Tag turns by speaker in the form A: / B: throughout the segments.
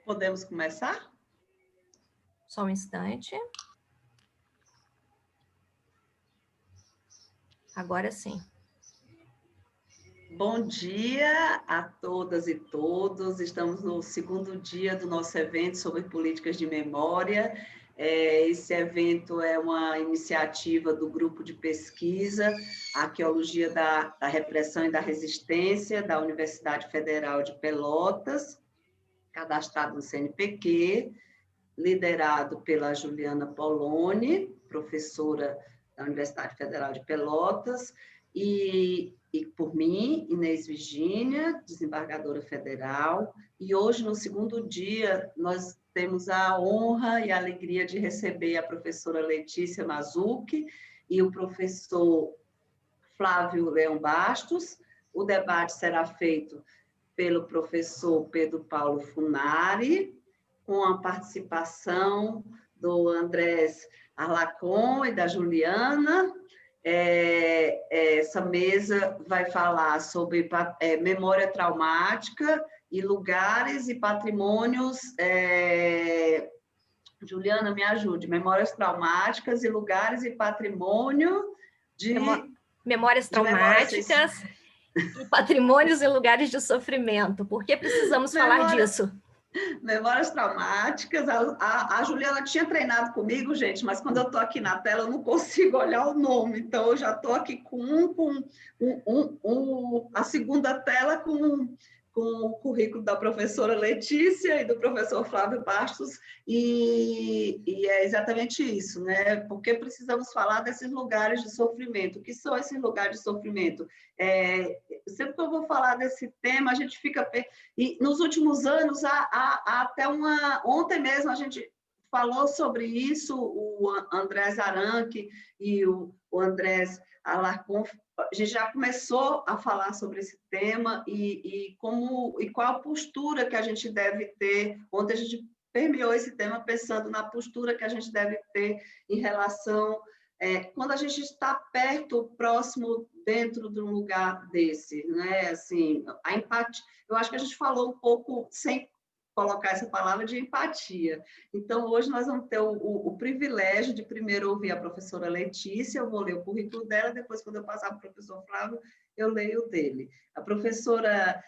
A: Podemos começar?
B: Só um instante. Agora sim.
A: Bom dia a todas e todos. Estamos no segundo dia do nosso evento sobre políticas de memória. Esse evento é uma iniciativa do grupo de pesquisa Arqueologia da Repressão e da Resistência da Universidade Federal de Pelotas, cadastrado no CNPq, liderado pela Juliana Poloni, professora da Universidade Federal de Pelotas, e por mim, Inês Virgínia, desembargadora federal. E hoje, no segundo dia, nós temos a honra e a alegria de receber a professora Letícia Mazzucchi e o professor Flávio Leão Bastos. O debate será feito pelo professor Pedro Paulo Funari, com a participação do Andrés Arlacon e da Juliana. Essa mesa vai falar sobre memória traumática e lugares e patrimônios. Juliana, me ajude. Memórias traumáticas e lugares e patrimônio de...
B: Memórias traumáticas e patrimônios e lugares de sofrimento. Por que precisamos falar disso?
A: Memórias traumáticas. A Juliana tinha treinado comigo, gente, mas quando eu estou aqui na tela, eu não consigo olhar o nome. Então, eu já estou aqui com a segunda tela com o currículo da professora Letícia e do professor Flávio Bastos, e é exatamente isso, né? Porque precisamos falar desses lugares de sofrimento. O que são esses lugares de sofrimento? Sempre que eu vou falar desse tema, a gente fica... E nos últimos anos, há até ontem mesmo a gente falou sobre isso, o Andrés Aranque e o Andrés Alarcon, a gente já começou a falar sobre esse tema e qual a postura que a gente deve ter. Ontem a gente permeou esse tema pensando na postura que a gente deve ter em relação... quando a gente está perto, próximo, dentro de um lugar desse, né? Assim, a empatia... Eu acho que a gente falou um pouco, sem colocar essa palavra, de empatia. Então, hoje nós vamos ter o privilégio de primeiro ouvir a professora Letícia, eu vou ler o currículo dela, depois, quando eu passar para o professor Flávio, eu leio o dele. A professora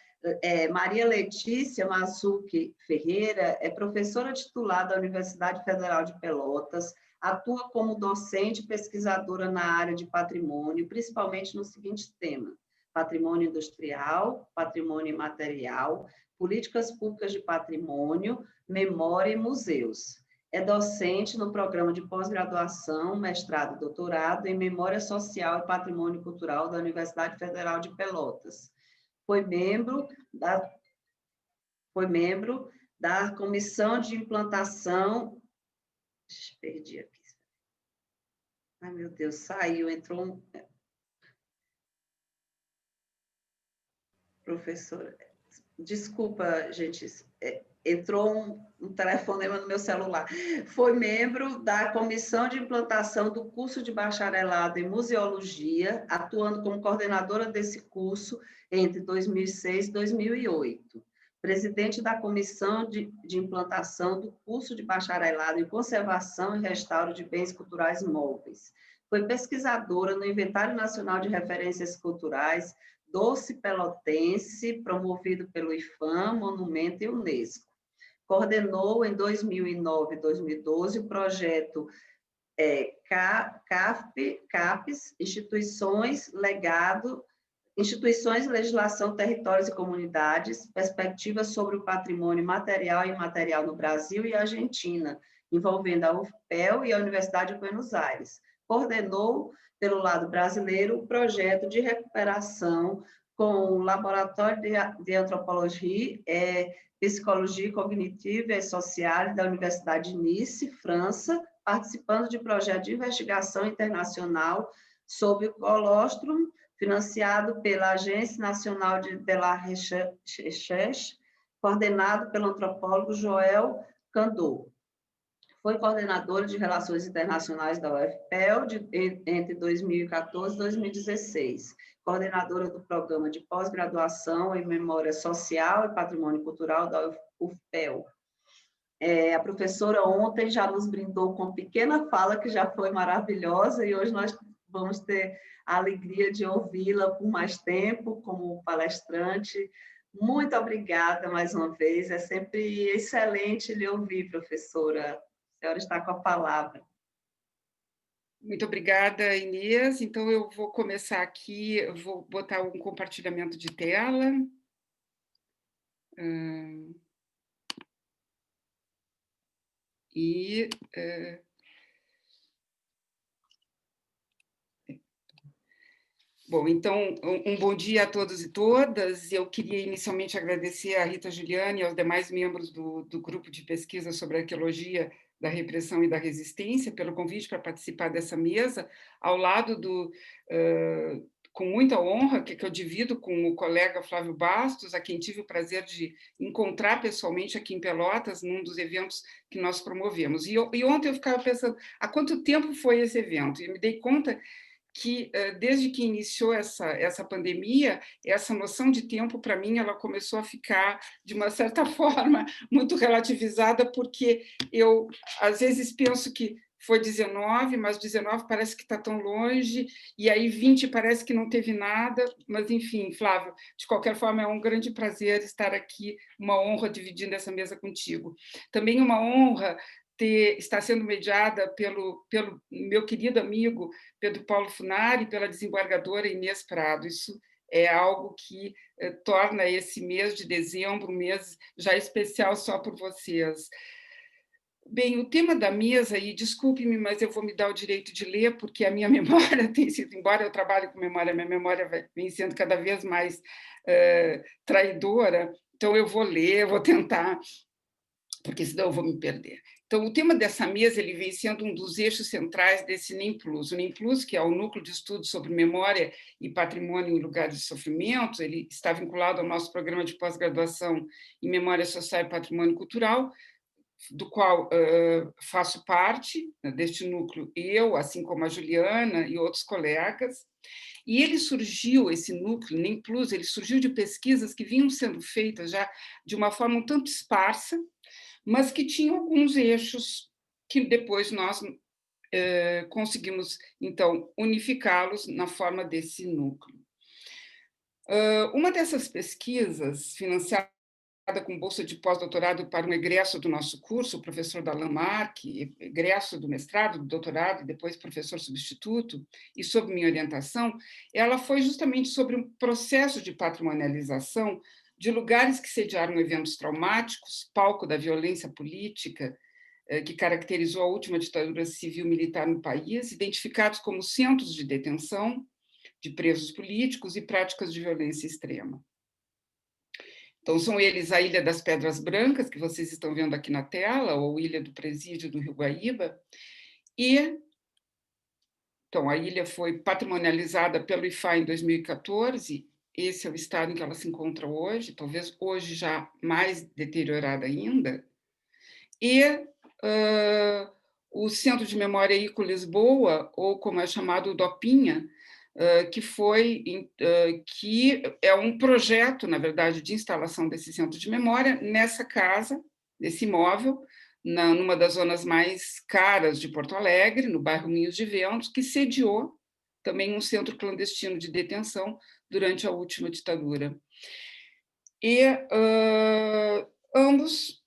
A: Maria Letícia Mazzucchi Ferreira é professora titular da Universidade Federal de Pelotas, atua como docente e pesquisadora na área de patrimônio, principalmente nos seguintes temas: patrimônio industrial, patrimônio imaterial, políticas públicas de patrimônio, memória e museus. É docente no programa de pós-graduação, mestrado e doutorado em Memória Social e Patrimônio Cultural da Universidade Federal de Pelotas. Foi membro da Comissão de Implantação... Perdi aqui. Ai, meu Deus, saiu, entrou um... Professora, desculpa, gente, entrou um telefonema no meu celular. Foi membro da Comissão de Implantação do curso de bacharelado em Museologia, atuando como coordenadora desse curso entre 2006 e 2008. Presidente da Comissão de Implantação do curso de bacharelado em Conservação e Restauro de Bens Culturais Móveis. Foi pesquisadora no Inventário Nacional de Referências Culturais Doce Pelotense, promovido pelo IFAM, Monumento e Unesco. Coordenou em 2009 e 2012 o projeto CAPES, Instituições, Legislação, Territórios e Comunidades, Perspectivas sobre o Patrimônio Material e Imaterial no Brasil e Argentina, envolvendo a UFPEL e a Universidade de Buenos Aires. Coordenou, pelo lado brasileiro, o projeto de recuperação com o Laboratório de Antropologia, Psicologia Cognitiva e Social da Universidade de Nice, França, participando de projeto de investigação internacional sobre o colostrum, financiado pela Agência Nacional de la Recherche, coordenado pelo antropólogo Joel Candor. Foi coordenadora de Relações Internacionais da UFPEL entre 2014 e 2016, coordenadora do Programa de Pós-Graduação em Memória Social e Patrimônio Cultural da UFPEL. A professora ontem já nos brindou com pequena fala, que já foi maravilhosa, e hoje nós vamos ter a alegria de ouvi-la por mais tempo como palestrante. Muito obrigada mais uma vez, é sempre excelente lhe ouvir, professora. A senhora está com a palavra.
C: Muito obrigada, Inês. Então, eu vou começar aqui, eu vou botar um compartilhamento de tela. Bom, então, um bom dia a todos e todas. Eu queria inicialmente agradecer a Rita Giuliani e aos demais membros do grupo de pesquisa sobre arqueologia da repressão e da resistência pelo convite para participar dessa mesa, ao lado com muita honra, que eu divido com o colega Flávio Bastos, a quem tive o prazer de encontrar pessoalmente aqui em Pelotas, num dos eventos que nós promovemos. E ontem eu ficava pensando, há quanto tempo foi esse evento? E me dei conta que, desde que iniciou essa pandemia, essa noção de tempo, para mim, ela começou a ficar, de uma certa forma, muito relativizada, porque eu, às vezes, penso que foi 19, mas 19 parece que está tão longe, e aí 20 parece que não teve nada, mas, enfim, Flávio, de qualquer forma, é um grande prazer estar aqui, uma honra dividindo essa mesa contigo. Também uma honra está sendo mediada pelo meu querido amigo Pedro Paulo Funari, pela desembargadora Inês Prado. Isso é algo que torna esse mês de dezembro um mês já especial só por vocês. Bem, o tema da mesa, e desculpe-me, mas eu vou me dar o direito de ler, porque a minha memória tem sido, embora eu trabalhe com memória, minha memória vem sendo cada vez mais traidora, então eu vou ler, eu vou tentar, porque senão eu vou me perder. Então, o tema dessa mesa ele vem sendo um dos eixos centrais desse NEMPLUS. O NEMPLUS, que é o Núcleo de Estudos sobre Memória e Patrimônio em Lugares de Sofrimento, ele está vinculado ao nosso programa de pós-graduação em Memória Social e Patrimônio Cultural, do qual faço parte, deste núcleo, eu, assim como a Juliana e outros colegas. E ele surgiu, esse núcleo, NEMPLUS, ele surgiu de pesquisas que vinham sendo feitas já de uma forma um tanto esparsa, mas que tinham alguns eixos que depois nós conseguimos, então, unificá-los na forma desse núcleo. Uma dessas pesquisas, financiada com bolsa de pós-doutorado para um egresso do nosso curso, o professor Darlan Marque, egresso do mestrado, do doutorado, e depois professor substituto, e sob minha orientação, ela foi justamente sobre um processo de patrimonialização de lugares que sediaram eventos traumáticos, palco da violência política, que caracterizou a última ditadura civil-militar no país, identificados como centros de detenção de presos políticos e práticas de violência extrema. Então, são eles a Ilha das Pedras Brancas, que vocês estão vendo aqui na tela, ou Ilha do Presídio do Rio Guaíba, e então, a ilha foi patrimonializada pelo IPHA em 2014, esse é o estado em que ela se encontra hoje, talvez hoje já mais deteriorada ainda, e o Centro de Memória Ico Lisboa, ou como é chamado, o DOPinha, que é um projeto, na verdade, de instalação desse centro de memória nessa casa, nesse imóvel, numa das zonas mais caras de Porto Alegre, no bairro Ninhos de Ventos, que sediou também um centro clandestino de detenção durante a última ditadura. E ambos,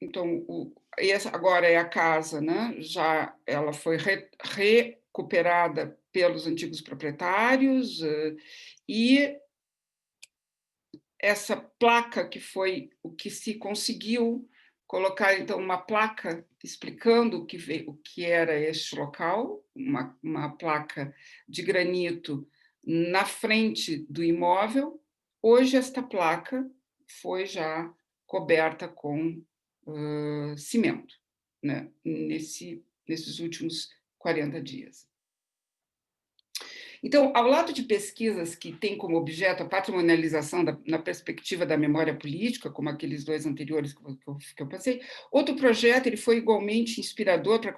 C: então, essa agora é a casa, né? Já ela foi recuperada pelos antigos proprietários, e essa placa que foi o que se conseguiu colocar, então, uma placa explicando o que era este local, uma placa de granito na frente do imóvel. Hoje, esta placa foi já coberta com cimento, né, nesses últimos 40 dias. Então, ao lado de pesquisas que têm como objeto a patrimonialização na perspectiva da memória política, como aqueles dois anteriores que eu passei, outro projeto ele foi igualmente inspirador para a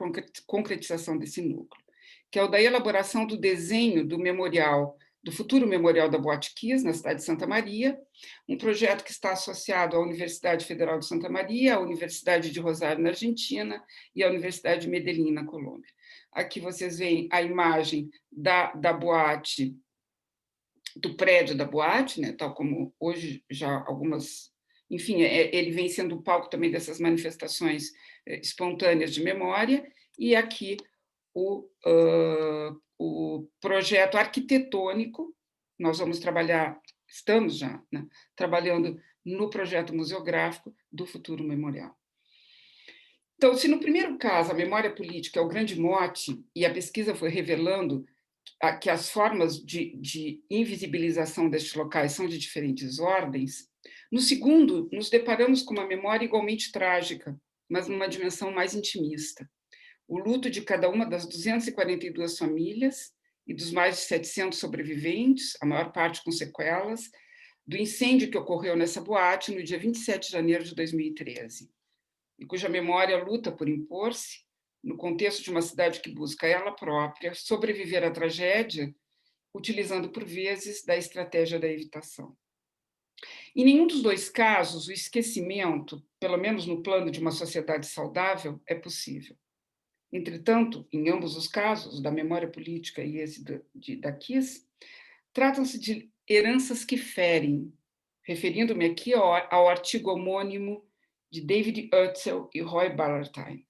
C: concretização desse núcleo, que é o da elaboração do desenho do memorial do futuro memorial da Boate Kiss, na cidade de Santa Maria, um projeto que está associado à Universidade Federal de Santa Maria, à Universidade de Rosário, na Argentina, e à Universidade de Medellín, na Colômbia. Aqui vocês veem a imagem da boate, do prédio da boate, né, tal como hoje já algumas... Enfim, ele vem sendo o palco também dessas manifestações espontâneas de memória, e aqui o projeto arquitetônico. Nós vamos trabalhar, estamos já, né, trabalhando no projeto museográfico do futuro memorial. Então, se no primeiro caso a memória política é o grande mote, e a pesquisa foi revelando que as formas de invisibilização destes locais são de diferentes ordens, no segundo, nos deparamos com uma memória igualmente trágica, mas numa dimensão mais intimista. O luto de cada uma das 242 famílias e dos mais de 700 sobreviventes, a maior parte com sequelas, do incêndio que ocorreu nessa boate no dia 27 de janeiro de 2013, e cuja memória luta por impor-se no contexto de uma cidade que busca ela própria sobreviver à tragédia, utilizando, por vezes, da estratégia da evitação. Em nenhum dos dois casos, o esquecimento, pelo menos no plano de uma sociedade saudável, é possível. Entretanto, em ambos os casos, da memória política e esse da Kiss, tratam-se de heranças que ferem, referindo-me aqui ao artigo homônimo de David Oetzel e Roy Ballantyne.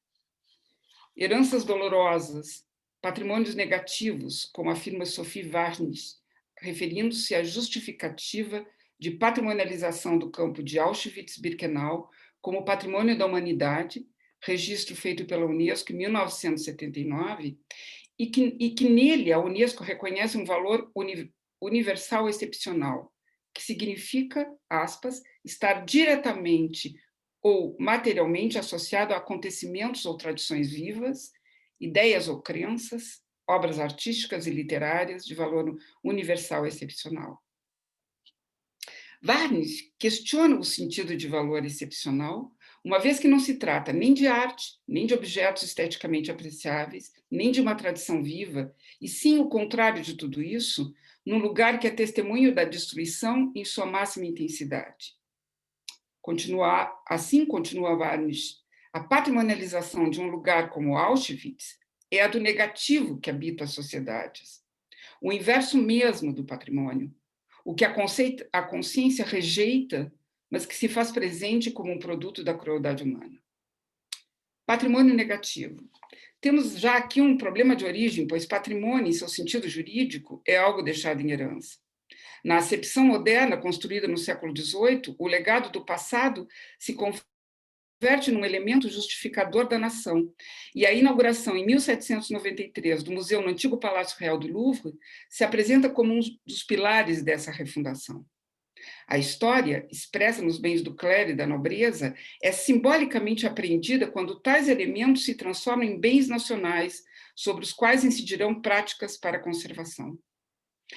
C: Heranças dolorosas, patrimônios negativos, como afirma Sophie Varnish, referindo-se à justificativa de patrimonialização do campo de Auschwitz-Birkenau como patrimônio da humanidade, registro feito pela Unesco em 1979, e que nele a Unesco reconhece um valor universal excepcional, que significa, aspas, estar diretamente ou materialmente associado a acontecimentos ou tradições vivas, ideias ou crenças, obras artísticas e literárias de valor universal excepcional. Varnish questiona o sentido de valor excepcional, uma vez que não se trata nem de arte, nem de objetos esteticamente apreciáveis, nem de uma tradição viva, e sim o contrário de tudo isso, num lugar que é testemunho da destruição em sua máxima intensidade. Assim continua Varnish, a patrimonialização de um lugar como Auschwitz é a do negativo que habita as sociedades, o inverso mesmo do patrimônio, o que a consciência rejeita, mas que se faz presente como um produto da crueldade humana. Patrimônio negativo. Temos já aqui um problema de origem, pois patrimônio, em seu sentido jurídico, é algo deixado em herança. Na acepção moderna, construída no século XVIII, o legado do passado se converte num elemento justificador da nação. E a inauguração, em 1793, do museu no antigo Palácio Real do Louvre se apresenta como um dos pilares dessa refundação. A história, expressa nos bens do clero e da nobreza, é simbolicamente apreendida quando tais elementos se transformam em bens nacionais, sobre os quais incidirão práticas para a conservação.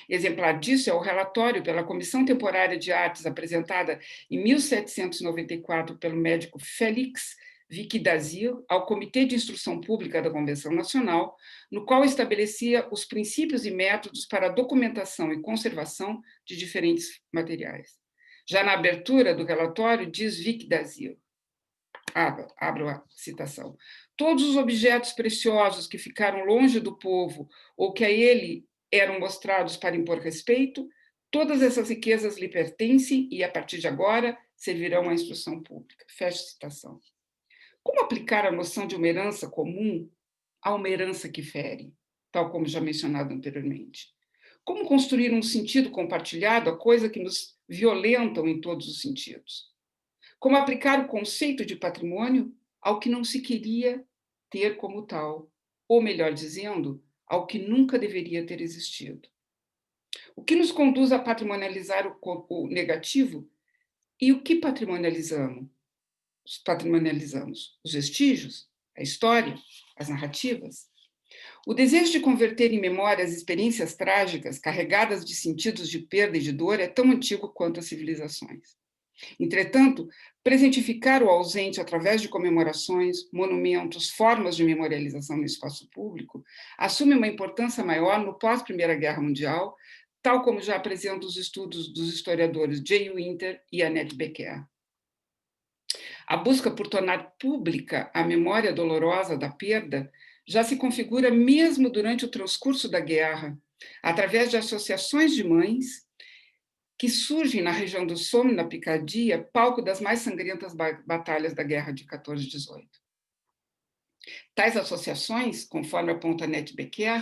C: Exemplar disso é o relatório pela Comissão Temporária de Artes, apresentada em 1794 pelo médico Félix Vicky-Dazir ao Comitê de Instrução Pública da Convenção Nacional, no qual estabelecia os princípios e métodos para a documentação e conservação de diferentes materiais. Já na abertura do relatório, diz Vicky-Dazir, abro a citação, todos os objetos preciosos que ficaram longe do povo ou que a ele eram mostrados para impor respeito, todas essas riquezas lhe pertencem e, a partir de agora, servirão à instrução pública. Fecha a citação. Como aplicar a noção de uma herança comum a uma herança que fere, tal como já mencionado anteriormente? Como construir um sentido compartilhado a coisas que nos violentam em todos os sentidos? Como aplicar o conceito de patrimônio ao que não se queria ter como tal, ou, melhor dizendo, ao que nunca deveria ter existido? O que nos conduz a patrimonializar o negativo? E o que patrimonializamos? Os vestígios, a história, as narrativas. O desejo de converter em memória as experiências trágicas, carregadas de sentidos de perda e de dor, é tão antigo quanto as civilizações. Entretanto, presentificar o ausente através de comemorações, monumentos, formas de memorialização no espaço público, assume uma importância maior no pós-Primeira Guerra Mundial, tal como já apresentam os estudos dos historiadores Jay Winter e Annette Becker. A busca por tornar pública a memória dolorosa da perda já se configura mesmo durante o transcurso da guerra, através de associações de mães que surgem na região do Somme, na Picardia, palco das mais sangrentas batalhas da Guerra de 14-18. Tais associações, conforme aponta Annette Becker,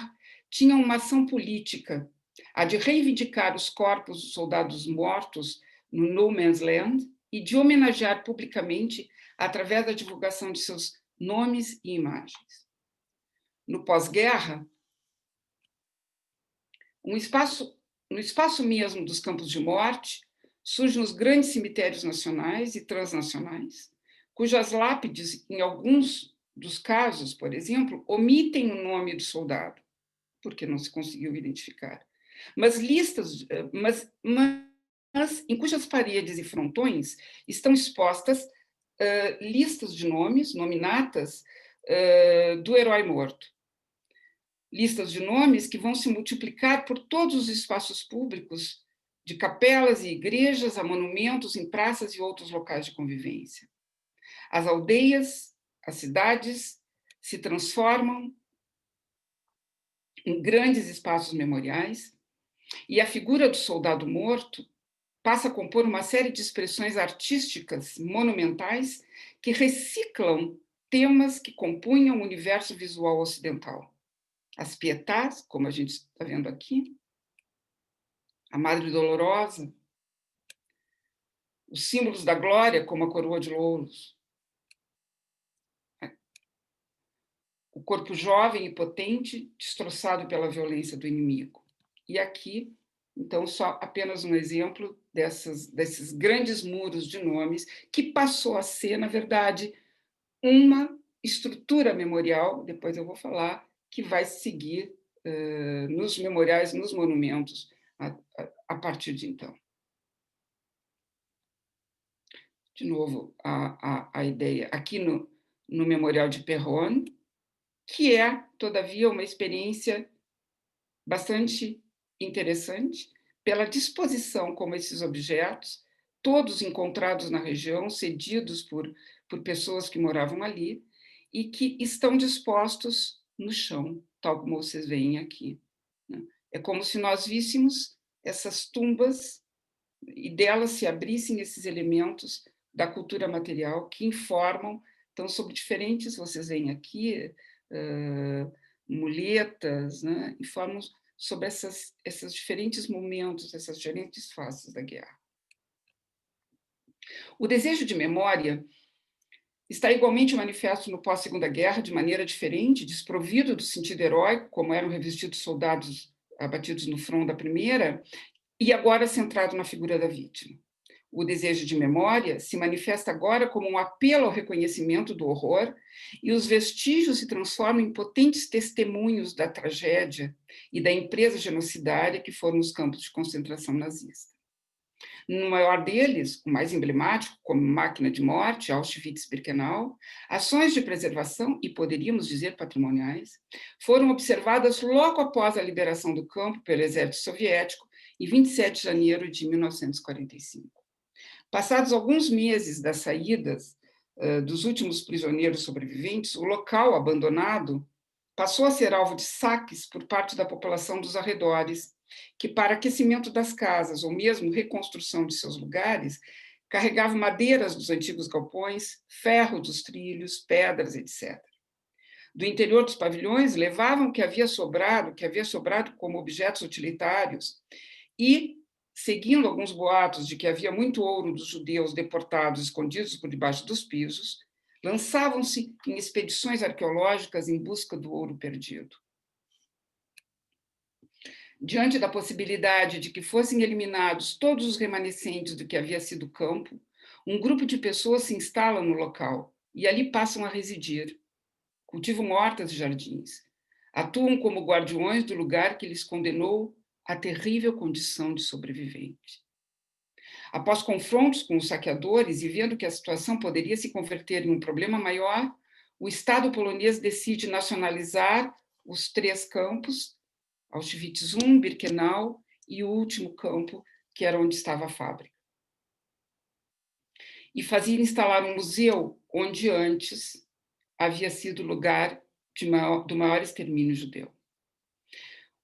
C: tinham uma ação política, a de reivindicar os corpos dos soldados mortos no No Man's Land e de homenagear publicamente através da divulgação de seus nomes e imagens. No pós-guerra, no espaço mesmo dos campos de morte, surgem os grandes cemitérios nacionais e transnacionais, cujas lápides, em alguns dos casos, por exemplo, omitem o nome do soldado, porque não se conseguiu identificar. Mas em cujas paredes e frontões estão expostas listas de nomes, nominatas, do herói morto. Listas de nomes que vão se multiplicar por todos os espaços públicos, de capelas e igrejas a monumentos em praças e outros locais de convivência. As aldeias, as cidades se transformam em grandes espaços memoriais e a figura do soldado morto passa a compor uma série de expressões artísticas monumentais que reciclam temas que compunham o universo visual ocidental. As pietás, como a gente está vendo aqui, a Madre Dolorosa, os símbolos da glória, como a coroa de louros, o corpo jovem e potente, destroçado pela violência do inimigo. E aqui, então, só apenas um exemplo desses grandes muros de nomes, que passou a ser, na verdade, uma estrutura memorial, depois eu vou falar, que vai seguir nos memoriais, nos monumentos, a partir de então. De novo, a ideia aqui no Memorial de Péronne, que é, todavia, uma experiência bastante interessante, pela disposição como esses objetos, todos encontrados na região, cedidos por pessoas que moravam ali, e que estão dispostos no chão, tal como vocês veem aqui. É como se nós víssemos essas tumbas e delas se abrissem esses elementos da cultura material que informam, então, sobre diferentes, vocês veem aqui, muletas, né, informam sobre esses diferentes momentos, essas diferentes faces da guerra. O desejo de memória está igualmente manifesto no pós-Segunda Guerra, de maneira diferente, desprovido do sentido heróico, como eram revestidos soldados abatidos no front da primeira, e agora centrado na figura da vítima. O desejo de memória se manifesta agora como um apelo ao reconhecimento do horror, e os vestígios se transformam em potentes testemunhos da tragédia e da empresa genocidária que foram os campos de concentração nazista. No maior deles, o mais emblemático, como Máquina de Morte, Auschwitz-Birkenau, ações de preservação, e poderíamos dizer patrimoniais, foram observadas logo após a liberação do campo pelo exército soviético, em 27 de janeiro de 1945. Passados alguns meses das saídas dos últimos prisioneiros sobreviventes, o local abandonado passou a ser alvo de saques por parte da população dos arredores, que, para aquecimento das casas ou mesmo reconstrução de seus lugares, carregavam madeiras dos antigos galpões, ferro dos trilhos, pedras, etc. Do interior dos pavilhões, levavam o que havia sobrado como objetos utilitários, e, seguindo alguns boatos de que havia muito ouro dos judeus deportados escondidos por debaixo dos pisos, lançavam-se em expedições arqueológicas em busca do ouro perdido. Diante da possibilidade de que fossem eliminados todos os remanescentes do que havia sido o campo, um grupo de pessoas se instala no local e ali passam a residir. Cultivam hortas e jardins. Atuam como guardiões do lugar que lhes condenou à terrível condição de sobrevivente. Após confrontos com os saqueadores e vendo que a situação poderia se converter em um problema maior, o Estado polonês decide nacionalizar os 3 campos, Auschwitz I, Birkenau e o último campo, que era onde estava a fábrica. E fazia instalar um museu onde antes havia sido lugar do maior extermínio judeu.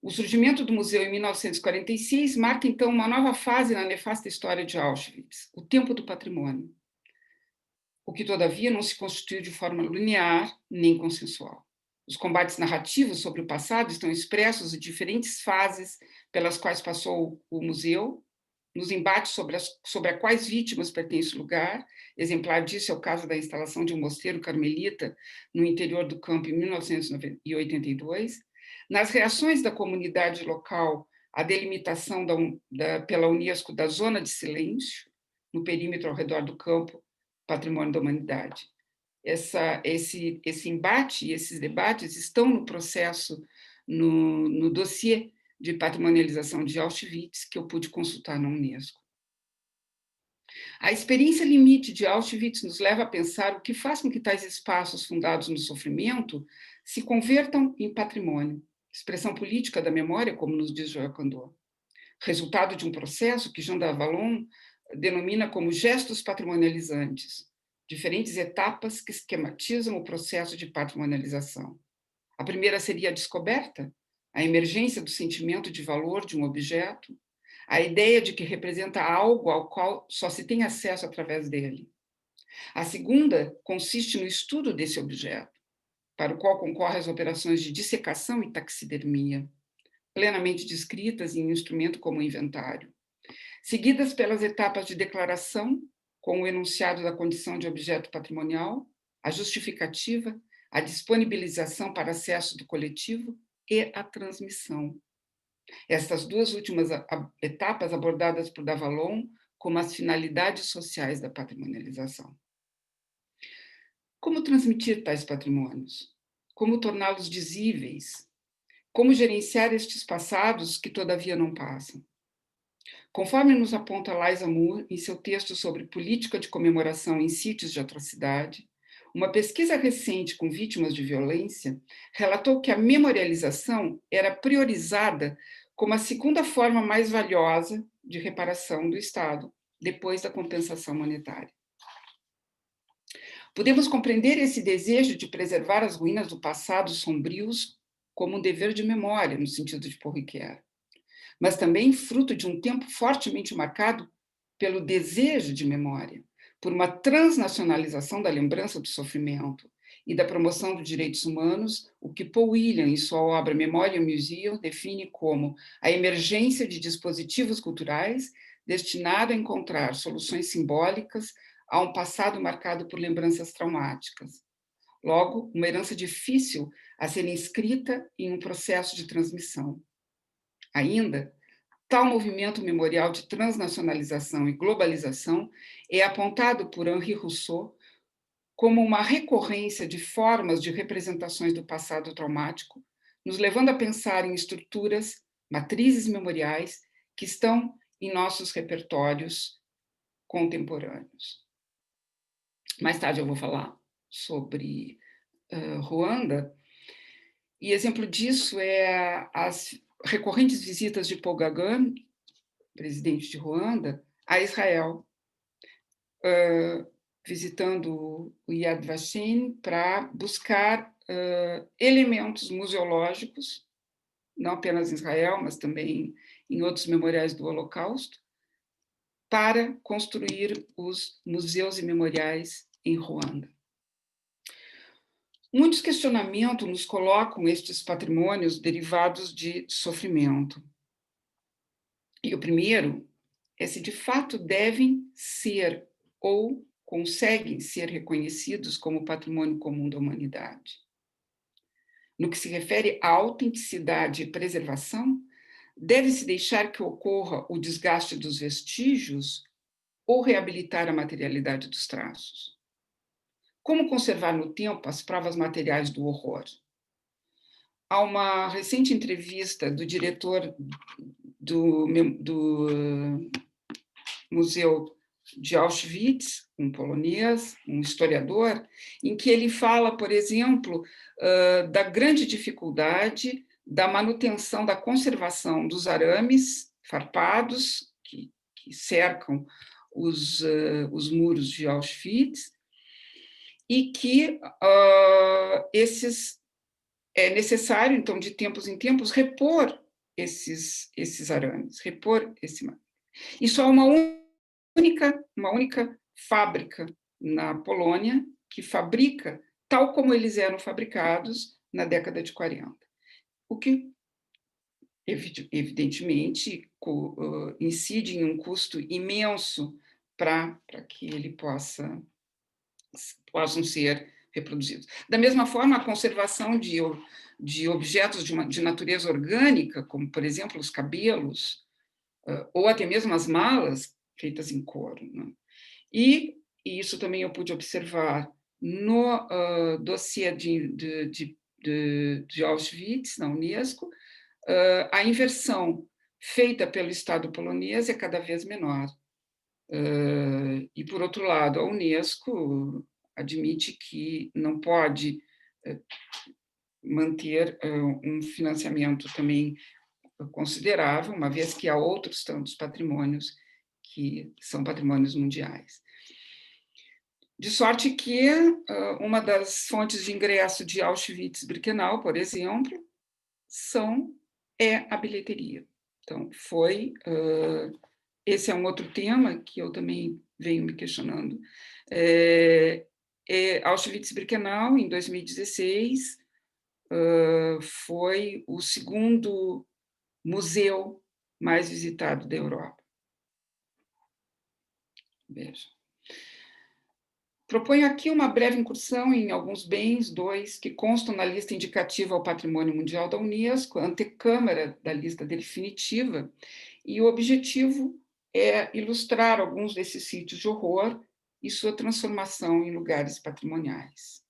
C: O surgimento do museu em 1946 marca, então, uma nova fase na nefasta história de Auschwitz, o tempo do patrimônio, o que, todavia, não se constituiu de forma linear nem consensual. Os combates narrativos sobre o passado estão expressos em diferentes fases pelas quais passou o museu, nos embates sobre a quais vítimas pertence o lugar. Exemplar disso é o caso da instalação de um mosteiro carmelita no interior do campo em 1982, nas reações da comunidade local à delimitação pela Unesco da zona de silêncio, no perímetro ao redor do campo, patrimônio da humanidade. Esse embate e esses debates estão no processo, no dossiê de patrimonialização de Auschwitz, que eu pude consultar na Unesco. A experiência limite de Auschwitz nos leva a pensar o que faz com que tais espaços fundados no sofrimento se convertam em patrimônio, expressão política da memória, como nos diz Joel Kandor, resultado de um processo que Jean Davalon denomina como gestos patrimonializantes, diferentes etapas que esquematizam o processo de patrimonialização. A primeira seria a descoberta, a emergência do sentimento de valor de um objeto, a ideia de que representa algo ao qual só se tem acesso através dele. A segunda consiste no estudo desse objeto, para o qual concorrem as operações de dissecação e taxidermia, plenamente descritas em um instrumento como o inventário, seguidas pelas etapas de declaração, com o enunciado da condição de objeto patrimonial, a justificativa, a disponibilização para acesso do coletivo e a transmissão. Estas duas últimas etapas abordadas por Davalon como as finalidades sociais da patrimonialização. Como transmitir tais patrimônios? Como torná-los visíveis? Como gerenciar estes passados que, todavia, não passam? Conforme nos aponta Liza Moore em seu texto sobre política de comemoração em sítios de atrocidade, uma pesquisa recente com vítimas de violência relatou que a memorialização era priorizada como a segunda forma mais valiosa de reparação do Estado, depois da compensação monetária. Podemos compreender esse desejo de preservar as ruínas do passado sombrios como um dever de memória, no sentido de Paul Ricoeur, mas também fruto de um tempo fortemente marcado pelo desejo de memória, por uma transnacionalização da lembrança do sofrimento e da promoção dos direitos humanos, o que Paul William, em sua obra Memorial Museum, define como a emergência de dispositivos culturais destinado a encontrar soluções simbólicas a um passado marcado por lembranças traumáticas. Logo, uma herança difícil a ser inscrita em um processo de transmissão. Ainda, tal movimento memorial de transnacionalização e globalização é apontado por Henri Rousseau como uma recorrência de formas de representações do passado traumático, nos levando a pensar em estruturas, matrizes memoriais que estão em nossos repertórios contemporâneos. Mais tarde eu vou falar sobre Ruanda, e exemplo disso é as recorrentes visitas de Paul Kagame, presidente de Ruanda, a Israel, visitando o Yad Vashem para buscar elementos museológicos, não apenas em Israel, mas também em outros memoriais do Holocausto, para construir os museus e memoriais em Ruanda. Muitos questionamentos nos colocam estes patrimônios derivados de sofrimento. E o primeiro é se de fato devem ser ou conseguem ser reconhecidos como patrimônio comum da humanidade. No que se refere à autenticidade e preservação, deve-se deixar que ocorra o desgaste dos vestígios ou reabilitar a materialidade dos traços? Como conservar no tempo as provas materiais do horror? Há uma recente entrevista do diretor do Museu de Auschwitz, um polonês, um historiador, em que ele fala, por exemplo, da grande dificuldade da manutenção, da conservação dos arames farpados que cercam os muros de Auschwitz, e que é necessário, então, de tempos em tempos, repor esses arames, repor esse material. E só uma única fábrica na Polônia que fabrica tal como eles eram fabricados na década de 40. O que, evidentemente, incide em um custo imenso para que ele possam ser reproduzidos. Da mesma forma, a conservação de objetos de natureza orgânica, como, por exemplo, os cabelos, ou até mesmo as malas feitas em couro, né? E isso também eu pude observar no dossiê de Auschwitz, na Unesco. A inversão feita pelo Estado polonês é cada vez menor. E, por outro lado, a Unesco admite que não pode manter um financiamento também considerável, uma vez que há outros tantos patrimônios que são patrimônios mundiais. De sorte que uma das fontes de ingresso de Auschwitz-Birkenau, por exemplo, é a bilheteria. Então, esse é um outro tema que eu também venho me questionando. Auschwitz-Birkenau, em 2016, foi o segundo museu mais visitado da Europa. Veja. Proponho aqui uma breve incursão em alguns bens, dois, que constam na lista indicativa ao Patrimônio Mundial da Unesco, a antecâmara da lista definitiva, e o objetivo é ilustrar alguns desses sítios de horror e sua transformação em lugares patrimoniais.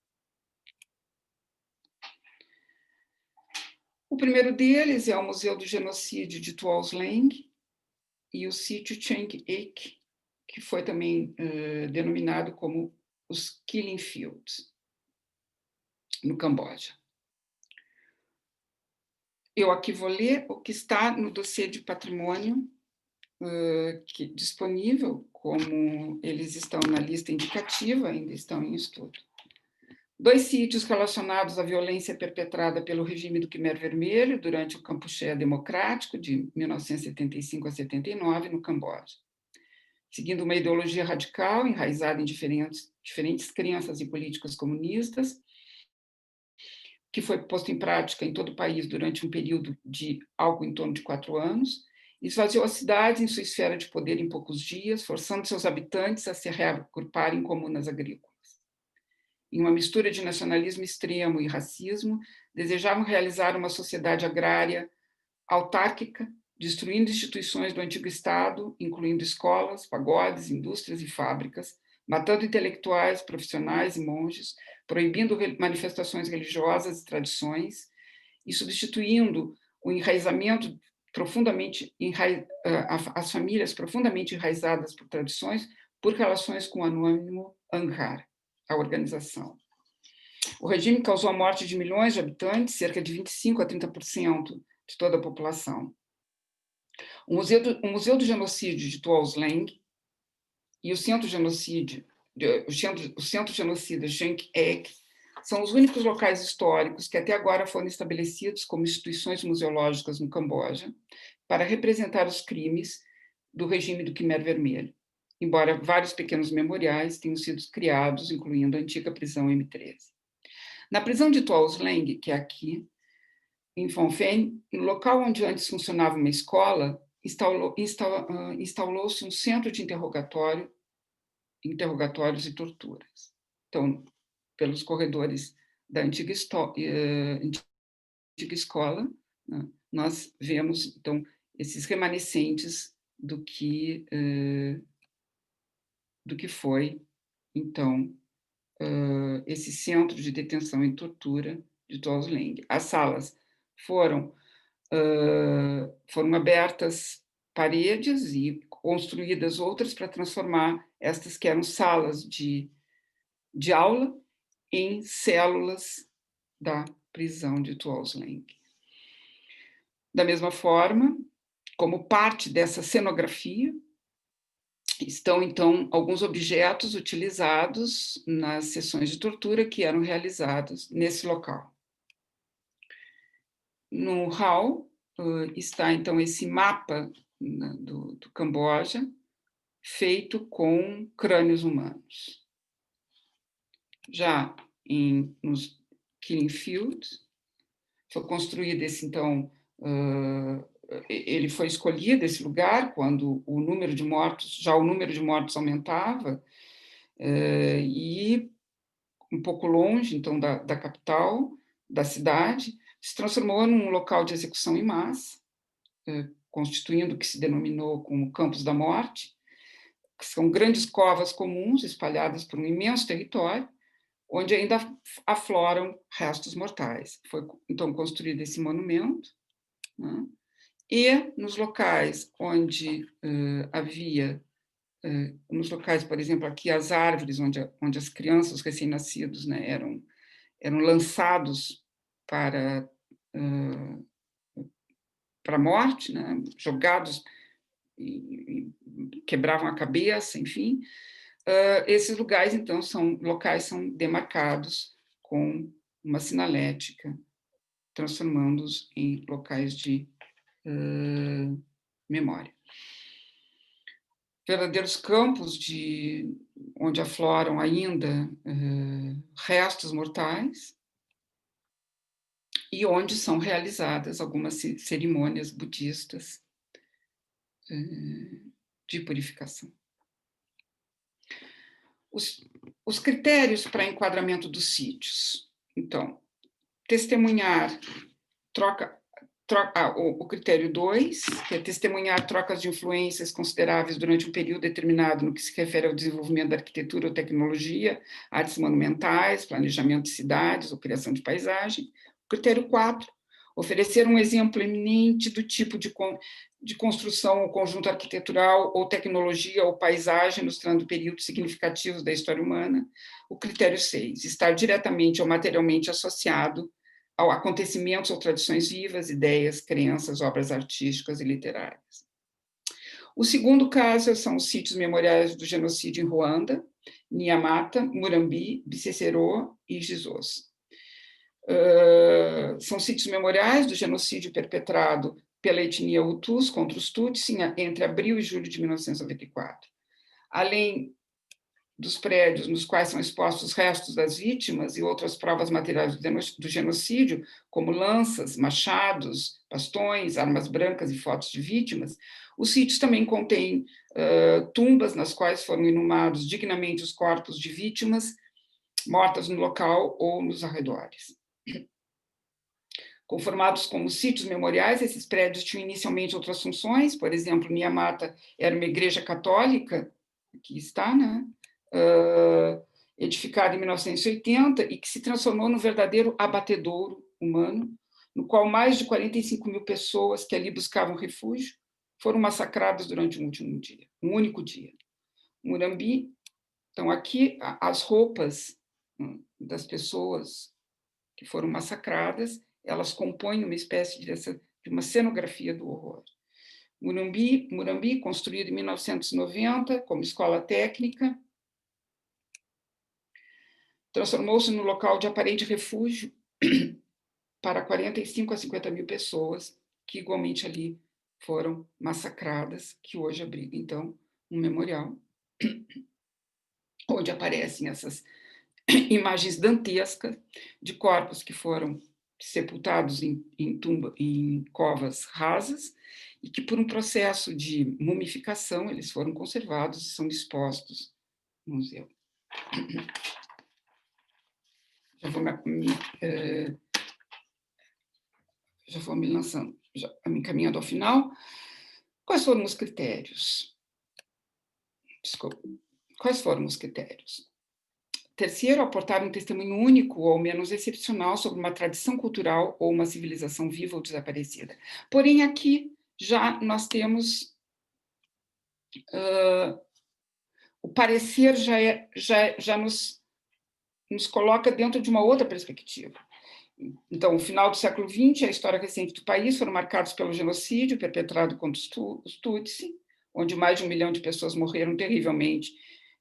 C: O primeiro deles é o Museu do Genocídio de Tuolsleng e o sítio Cheng Ek, que foi também denominado como os Killing Fields, no Camboja. Eu aqui vou ler o que está no dossiê de patrimônio disponível, como eles estão na lista indicativa, ainda estão em estudo. 2 sítios relacionados à violência perpetrada pelo regime do Khmer Vermelho durante o Kampuchea Democrático, de 1975 a 79, no Camboja. Seguindo uma ideologia radical, enraizada em diferentes crenças e políticas comunistas, que foi posto em prática em todo o país durante um período de algo em torno de 4 anos, esvaziou as cidades em sua esfera de poder em poucos dias, forçando seus habitantes a se reagruparem em comunas agrícolas. Em uma mistura de nacionalismo extremo e racismo, desejavam realizar uma sociedade agrária autárquica, destruindo instituições do antigo Estado, incluindo escolas, pagodes, indústrias e fábricas, matando intelectuais, profissionais e monges, proibindo manifestações religiosas e tradições, e substituindo o enraizamento as famílias profundamente enraizadas por tradições, por relações com o anônimo Anghar, a organização. O regime causou a morte de milhões de habitantes, cerca de 25% a 30% de toda a população. O Museu do Genocídio de Tuolsleng e o Centro Genocida Cheng Ek são os únicos locais históricos que até agora foram estabelecidos como instituições museológicas no Camboja para representar os crimes do regime do Khmer Vermelho, embora vários pequenos memoriais tenham sido criados, incluindo a antiga prisão M13. Na prisão de Tuolsleng, que é aqui, em Phnom Penh, no local onde antes funcionava uma escola, instalou-se um centro de interrogatórios e torturas. Então, pelos corredores da antiga escola, né, nós vemos, então, esses remanescentes do que foi, então, esse centro de detenção e tortura de Tuolsleng. As salas foram abertas paredes e construídas outras para transformar estas que eram salas de aula em células da prisão de Tuolsleng. Da mesma forma, como parte dessa cenografia, estão, então, alguns objetos utilizados nas sessões de tortura que eram realizadas nesse local. No hall está, então, esse mapa do Camboja, feito com crânios humanos. Já nos Killing Fields, foi construído esse, então, ele foi escolhido, esse lugar, quando o número de mortos aumentava, e um pouco longe, então, da capital, da cidade, se transformou num local de execução em massa, constituindo o que se denominou como Campos da Morte, que são grandes covas comuns espalhadas por um imenso território, onde ainda afloram restos mortais. Foi, então, construído esse monumento, né? E nos locais onde havia, nos locais, por exemplo, aqui as árvores, onde as crianças recém-nascidos, né, eram lançados para a morte, né, jogados e quebravam a cabeça, enfim. Esses lugares, então, são demarcados com uma sinalética, transformando-os em locais de memória. Verdadeiros campos onde afloram ainda restos mortais e onde são realizadas algumas cerimônias budistas de purificação. Os critérios para enquadramento dos sítios. Então, testemunhar o critério 2, que é testemunhar trocas de influências consideráveis durante um período determinado no que se refere ao desenvolvimento da arquitetura ou tecnologia, artes monumentais, planejamento de cidades ou criação de paisagem. O critério 4, oferecer um exemplo eminente do tipo de construção ou conjunto arquitetural ou tecnologia ou paisagem, ilustrando períodos significativos da história humana. O critério 6, estar diretamente ou materialmente associado a acontecimentos ou tradições vivas, ideias, crenças, obras artísticas e literárias. O segundo caso são os sítios memoriais do genocídio em Ruanda, Nyamata, Murambi, Bicecero e Gisos. São sítios memoriais do genocídio perpetrado pela etnia Hutus contra os Tutsis entre abril e julho de 1994. Além dos prédios nos quais são expostos os restos das vítimas e outras provas materiais do genocídio, como lanças, machados, bastões, armas brancas e fotos de vítimas, os sítios também contêm tumbas nas quais foram inumados dignamente os corpos de vítimas mortas no local ou nos arredores. Conformados como sítios memoriais, esses prédios tinham inicialmente outras funções, por exemplo, Nyamata era uma igreja católica, aqui está, né? Edificada em 1980 e que se transformou num verdadeiro abatedouro humano, no qual mais de 45 mil pessoas que ali buscavam refúgio foram massacradas durante um único dia. Murambi, então aqui as roupas das pessoas que foram massacradas, elas compõem uma espécie de uma cenografia do horror. Murambi, construído em 1990 como escola técnica, transformou-se no local de aparente refúgio para 45 a 50 mil pessoas que igualmente ali foram massacradas, que hoje abriga, então, um memorial, onde aparecem essas imagens dantescas de corpos que foram sepultados em covas rasas e que, por um processo de mumificação, eles foram conservados e são expostos no museu. Já vou me lançando, me encaminhando ao final. Quais foram os critérios? Desculpa. Quais foram os critérios? Terceiro, aportar um testemunho único ou menos excepcional sobre uma tradição cultural ou uma civilização viva ou desaparecida. Porém, aqui já nós temos o parecer já nos coloca dentro de uma outra perspectiva. Então, o final do século XX, a história recente do país foram marcados pelo genocídio perpetrado contra os Tutsi, onde mais de 1 milhão de pessoas morreram terrivelmente,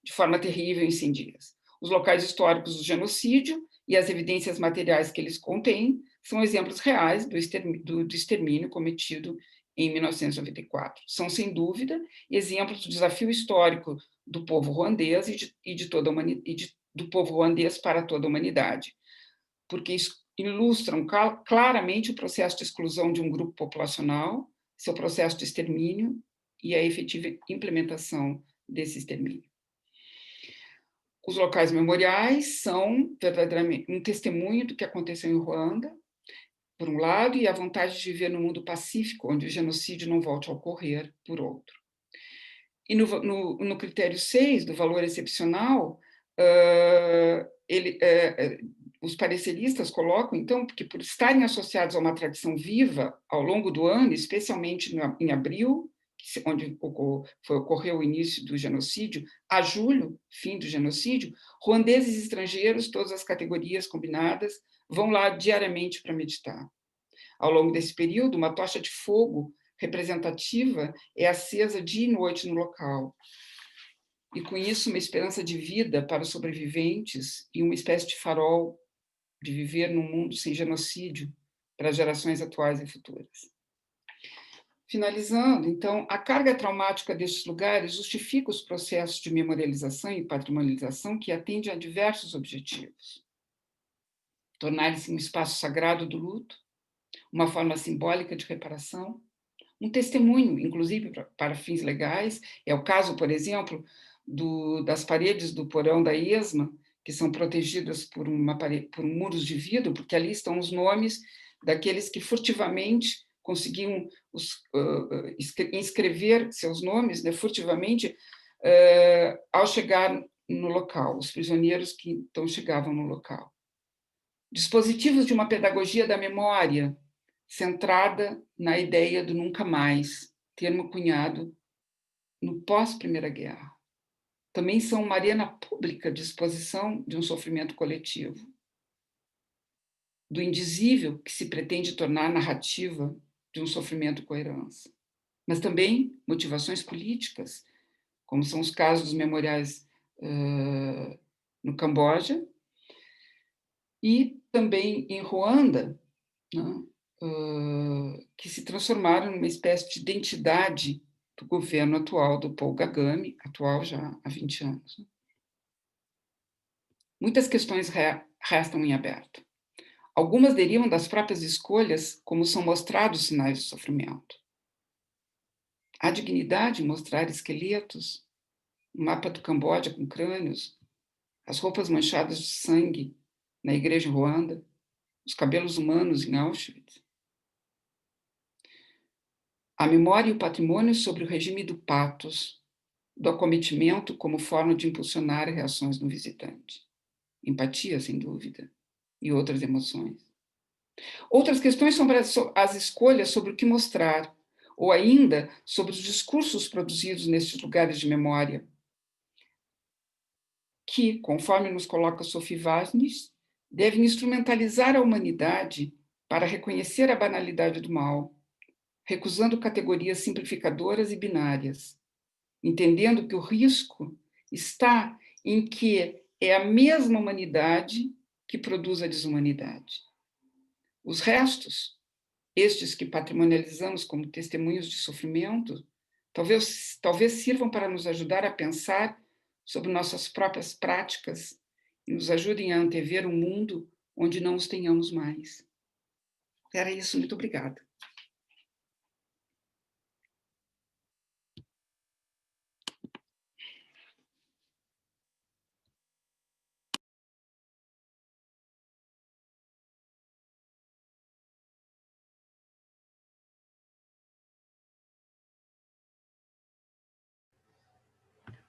C: de forma terrível, em 100 dias. Os locais históricos do genocídio e as evidências materiais que eles contêm são exemplos reais do extermínio cometido em 1994. São, sem dúvida, exemplos do desafio histórico do povo ruandês do povo ruandês para toda a humanidade, porque ilustram claramente o processo de exclusão de um grupo populacional, seu processo de extermínio e a efetiva implementação desse extermínio. Os locais memoriais são verdadeiramente um testemunho do que aconteceu em Ruanda, por um lado, e a vontade de viver no mundo pacífico, onde o genocídio não volte a ocorrer, por outro. E no critério 6, do valor excepcional, os pareceristas colocam, então, que por estarem associados a uma tradição viva ao longo do ano, especialmente em abril, onde ocorreu o início do genocídio, a julho, fim do genocídio, ruandeses e estrangeiros, todas as categorias combinadas, vão lá diariamente para meditar. Ao longo desse período, uma tocha de fogo representativa é acesa dia e noite no local. E, com isso, uma esperança de vida para os sobreviventes e uma espécie de farol de viver num mundo sem genocídio para as gerações atuais e futuras. Finalizando, então, a carga traumática destes lugares justifica os processos de memorialização e patrimonialização que atendem a diversos objetivos. Tornar-se um espaço sagrado do luto, uma forma simbólica de reparação, um testemunho, inclusive para fins legais. É o caso, por exemplo, das paredes do porão da ESMA, que são protegidas por muros de vidro, porque ali estão os nomes daqueles que furtivamente conseguiam inscrever seus nomes, né, furtivamente, ao chegar no local, os prisioneiros que então chegavam no local. Dispositivos de uma pedagogia da memória, centrada na ideia do nunca mais, termo cunhado no pós-Primeira Guerra. Também são uma arena pública de exposição de um sofrimento coletivo, do indizível que se pretende tornar narrativa de um sofrimento com herança. Mas também motivações políticas, como são os casos dos memoriais no Camboja, e também em Ruanda, né, que se transformaram numa espécie de identidade do governo atual, do Paul Kagame, atual já há 20 anos. Muitas questões restam em aberto. Algumas derivam das próprias escolhas, como são mostrados os sinais de sofrimento. Há dignidade em mostrar esqueletos, o mapa do Camboja com crânios, as roupas manchadas de sangue na igreja em Ruanda, os cabelos humanos em Auschwitz. A memória e o patrimônio sobre o regime do pathos, do acometimento como forma de impulsionar reações no visitante. Empatia, sem dúvida, e outras emoções. Outras questões são as escolhas sobre o que mostrar, ou ainda sobre os discursos produzidos nestes lugares de memória, que, conforme nos coloca Sophie Wasnis, devem instrumentalizar a humanidade para reconhecer a banalidade do mal, recusando categorias simplificadoras e binárias, entendendo que o risco está em que é a mesma humanidade que produz a desumanidade. Os restos, estes que patrimonializamos como testemunhos de sofrimento, talvez sirvam para nos ajudar a pensar sobre nossas próprias práticas e nos ajudem a antever um mundo onde não os tenhamos mais. Era isso, muito obrigada.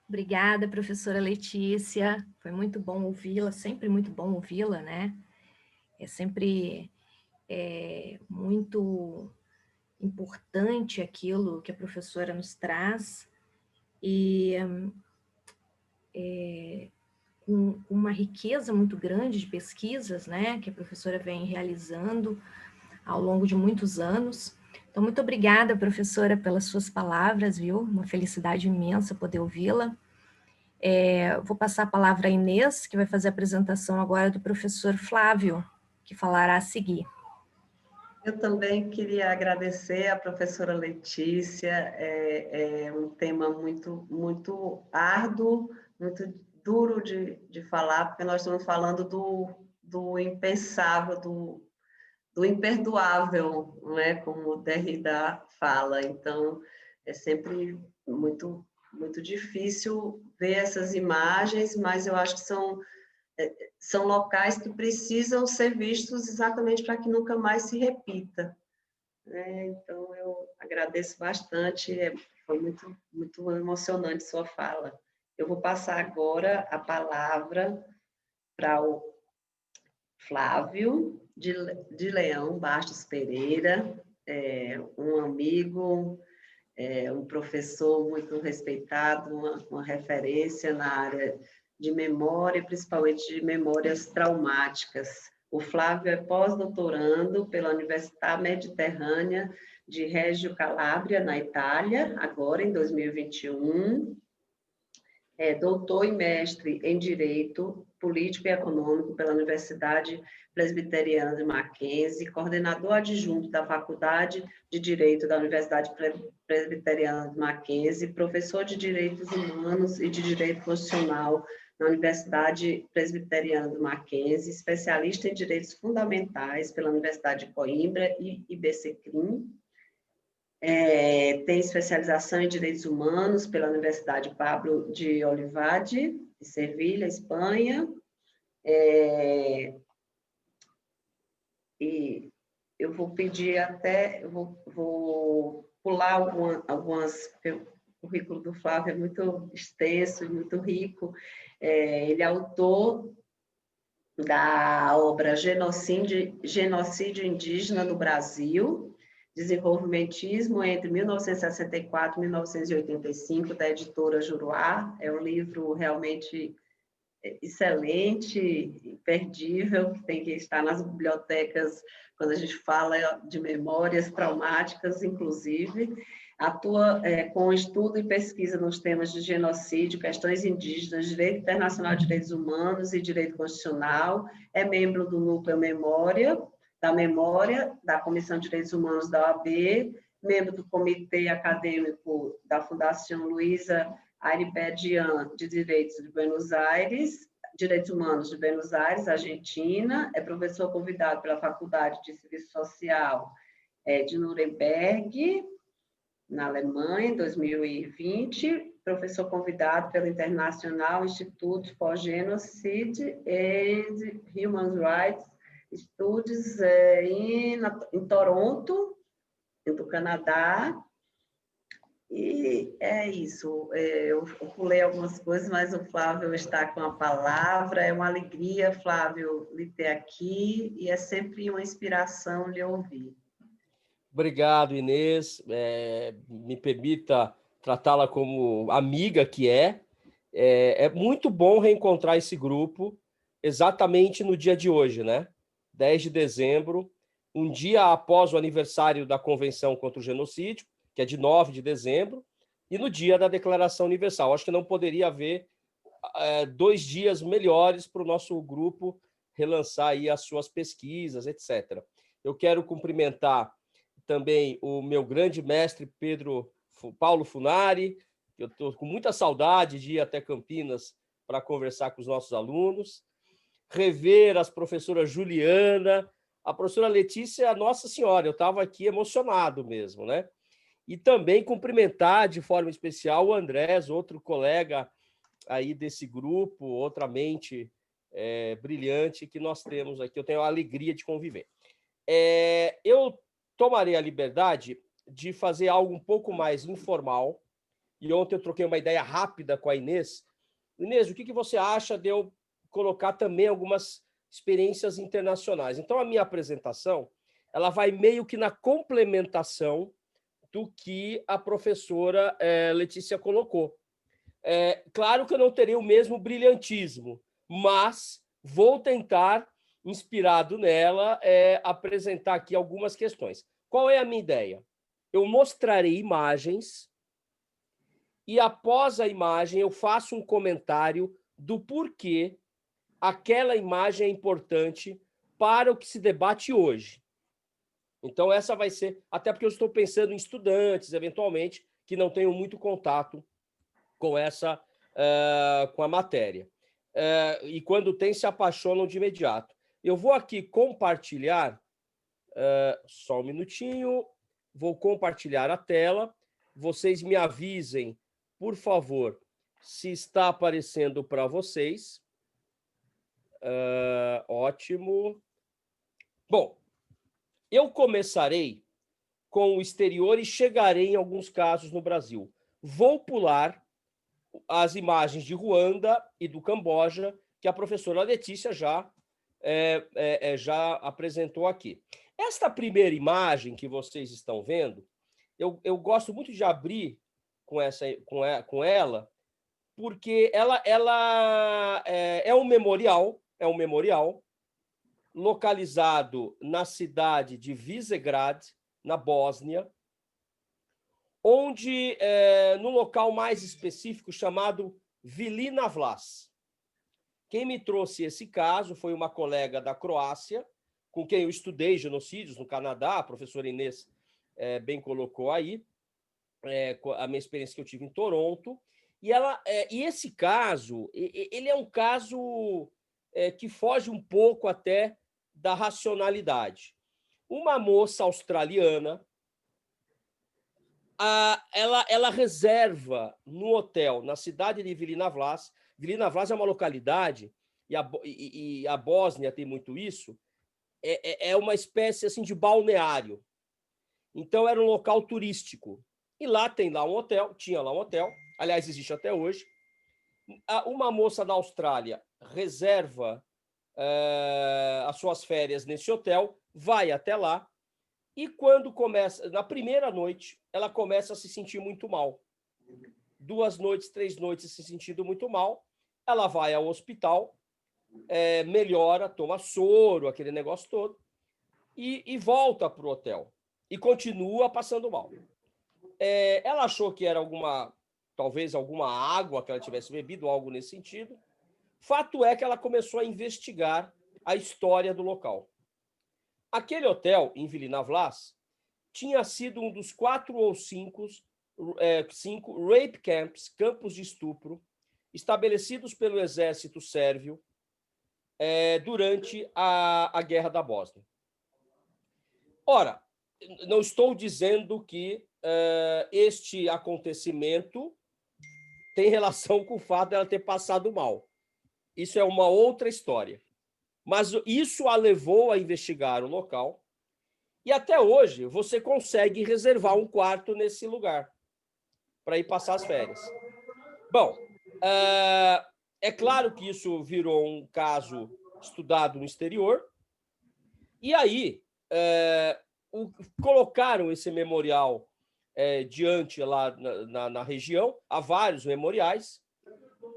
B: Obrigada, professora Letícia. Foi muito bom ouvi-la, sempre muito bom ouvi-la, né? É sempre muito importante aquilo que a professora nos traz. E com uma riqueza muito grande de pesquisas, né, que a professora vem realizando ao longo de muitos anos. Então, muito obrigada, professora, pelas suas palavras, viu? Uma felicidade imensa poder ouvi-la. Vou passar a palavra à Inês, que vai fazer a apresentação agora do professor Flávio, que falará a seguir.
A: Eu também queria agradecer à professora Letícia, é um tema muito árduo, muito duro de falar, porque nós estamos falando do impensável, do imperdoável, não é? Como o Derrida fala. Então, é sempre muito difícil ver essas imagens, mas eu acho que são locais que precisam ser vistos exatamente para que nunca mais se repita. Então, eu agradeço bastante, foi muito emocionante sua fala. Eu vou passar agora a palavra para o Flávio de Leão Bastos Pereira, um amigo, um professor muito respeitado, uma referência na área de memória, principalmente de memórias traumáticas. O Flávio é pós-doutorando pela Universidade Mediterrânea de Reggio Calabria, na Itália, agora em 2021. Doutor e mestre em Direito Político e Econômico pela Universidade Presbiteriana de Mackenzie, coordenador adjunto da Faculdade de Direito da Universidade Presbiteriana de Mackenzie, professor de Direitos Humanos e de Direito Constitucional na Universidade Presbiteriana de Mackenzie, especialista em Direitos Fundamentais pela Universidade de Coimbra e IBCCRIM, tem especialização em Direitos Humanos pela Universidade Pablo de Olavide, de Sevilha, Espanha. E eu vou pedir vou pular algumas, porque o currículo do Flávio é muito extenso e muito rico. Ele é autor da obra Genocídio Indígena no Brasil, Desenvolvimentismo entre 1964 e 1985, da editora Juruá. É um livro realmente excelente, imperdível, que tem que estar nas bibliotecas quando a gente fala de memórias traumáticas, inclusive. Atua com estudo e pesquisa nos temas de genocídio, questões indígenas, direito internacional de direitos humanos e direito constitucional. É membro do Núcleo Memória, da Comissão de Direitos Humanos da OAB, membro do Comitê Acadêmico da Fundação Luiza Aribedian de Direitos Humanos de Buenos Aires, Argentina. É professor convidado pela Faculdade de Serviço Social de Nuremberg, na Alemanha, em 2020. Professor convidado pelo International Institute for Genocide and Human Rights Studies em Toronto, do Canadá. E é isso. Eu pulei algumas coisas, mas o Flávio está com a palavra. É uma alegria, Flávio, lhe ter aqui, e é sempre uma inspiração lhe ouvir.
D: Obrigado, Inês. Me permita tratá-la como amiga que é. É muito bom reencontrar esse grupo exatamente no dia de hoje, né? 10 de dezembro, um dia após o aniversário da Convenção contra o Genocídio, que é de 9 de dezembro, e no dia da Declaração Universal. Acho que não poderia haver 2 dias melhores para o nosso grupo relançar aí as suas pesquisas, etc. Eu quero cumprimentar também o meu grande mestre Paulo Funari. Eu estou com muita saudade de ir até Campinas para conversar com os nossos alunos. Rever as professoras Juliana, a professora Letícia, Nossa Senhora, eu estava aqui emocionado mesmo, né? E também cumprimentar de forma especial o Andrés, outro colega aí desse grupo, outra mente brilhante que nós temos aqui. Eu tenho a alegria de conviver. Eu tomarei a liberdade de fazer algo um pouco mais informal. E ontem eu troquei uma ideia rápida com a Inês. Inês, o que você acha de eu colocar também algumas experiências internacionais? Então, a minha apresentação ela vai meio que na complementação do que a professora Letícia colocou. Claro que eu não terei o mesmo brilhantismo, mas vou tentar, inspirado nela, apresentar aqui algumas questões. Qual é a minha ideia? Eu mostrarei imagens e, após a imagem, eu faço um comentário do porquê aquela imagem é importante para o que se debate hoje. Então, essa vai ser... Até porque eu estou pensando em estudantes, eventualmente, que não tenham muito contato com com a matéria. E quando tem, se apaixonam de imediato. Eu vou aqui compartilhar, só um minutinho, vou compartilhar a tela. Vocês me avisem, por favor, se está aparecendo para vocês. Ótimo. Bom, eu começarei com o exterior e chegarei em alguns casos no Brasil. Vou pular as imagens de Ruanda e do Camboja, que a professora Letícia já apresentou aqui. Esta primeira imagem que vocês estão vendo, eu gosto muito de abrir com ela, porque ela é um memorial localizado na cidade de Visegrad, na Bósnia, onde, no local mais específico chamado Vilina Vlas. Quem me trouxe esse caso foi uma colega da Croácia, com quem eu estudei genocídios no Canadá, a professora Inês bem colocou aí, a minha experiência que eu tive em Toronto, e esse caso, ele é um caso que foge um pouco até da racionalidade. Uma moça australiana, ela reserva no hotel, na cidade de Vilina Vlas. Vilina Vlas é uma localidade, e a Bósnia tem muito isso, é uma espécie assim, de balneário. Então, era um local turístico. E lá tinha lá um hotel, aliás, existe até hoje. Uma moça da Austrália reserva as suas férias nesse hotel, vai até lá, e quando começa, na primeira noite, ela começa a se sentir muito mal. 2 noites, 3 noites se sentindo muito mal, ela vai ao hospital, melhora, toma soro, aquele negócio todo, e volta para o hotel. E continua passando mal. Ela achou que era talvez alguma água que ela tivesse bebido, algo nesse sentido. Fato é que ela começou a investigar a história do local. Aquele hotel, em Vilina Vlas, tinha sido um dos 4 ou 5 rape camps, campos de estupro, estabelecidos pelo exército sérvio durante a Guerra da Bósnia. Ora, não estou dizendo que este acontecimento tem relação com o fato dela ter passado mal. Isso é uma outra história. Mas isso a levou a investigar o local, e até hoje você consegue reservar um quarto nesse lugar para ir passar as férias. Bom, é claro que isso virou um caso estudado no exterior, e aí colocaram esse memorial diante lá na região, há vários memoriais,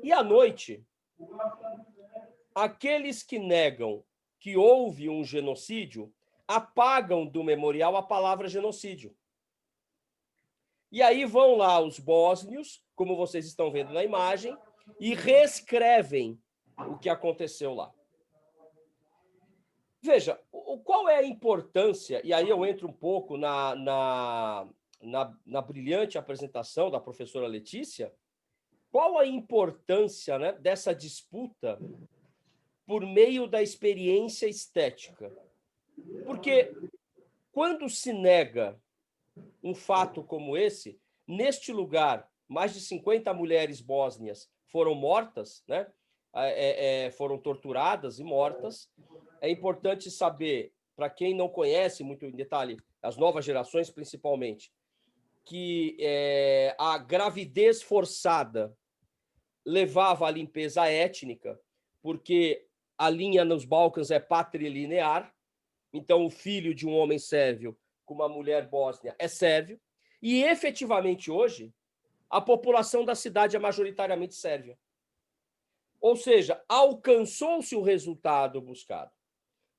D: e à noite, aqueles que negam que houve um genocídio apagam do memorial a palavra genocídio. E aí vão lá os bósnios, como vocês estão vendo na imagem, e reescrevem o que aconteceu lá. Veja, qual é a importância, e aí eu entro um pouco na brilhante apresentação da professora Letícia, qual a importância, né, dessa disputa por meio da experiência estética? Porque quando se nega um fato como esse, neste lugar, mais de 50 mulheres bósnias foram mortas, né? Foram torturadas e mortas. É importante saber, para quem não conhece muito em detalhe, as novas gerações principalmente, que a gravidez forçada levava à limpeza étnica, porque a linha nos Balcãs é patrilinear, então o filho de um homem sérvio com uma mulher bósnia é sérvio, e efetivamente hoje a população da cidade é majoritariamente sérvia. Ou seja, alcançou-se o resultado buscado.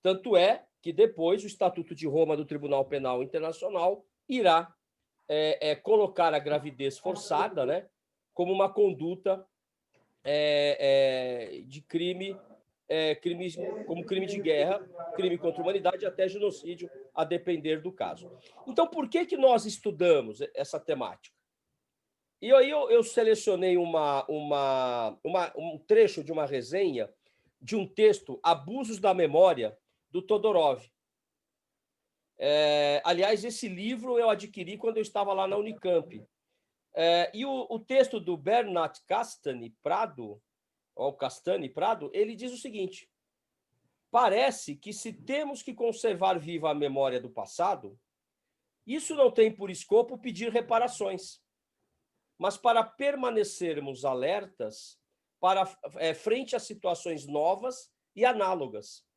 D: Tanto é que depois o Estatuto de Roma do Tribunal Penal Internacional irá colocar a gravidez forçada, né, como uma conduta de crime, como crime de guerra, crime contra a humanidade, até genocídio, a depender do caso. Então, por que nós estudamos essa temática? E aí eu selecionei um trecho de uma resenha de um texto, Abusos da Memória, do Todorov. Aliás, esse livro eu adquiri quando eu estava lá na Unicamp. E o texto do Bernard Castagne Prado, ele diz o seguinte: parece que se temos que conservar viva a memória do passado, isso não tem por escopo pedir reparações, mas para permanecermos alertas frente a situações novas e análogas.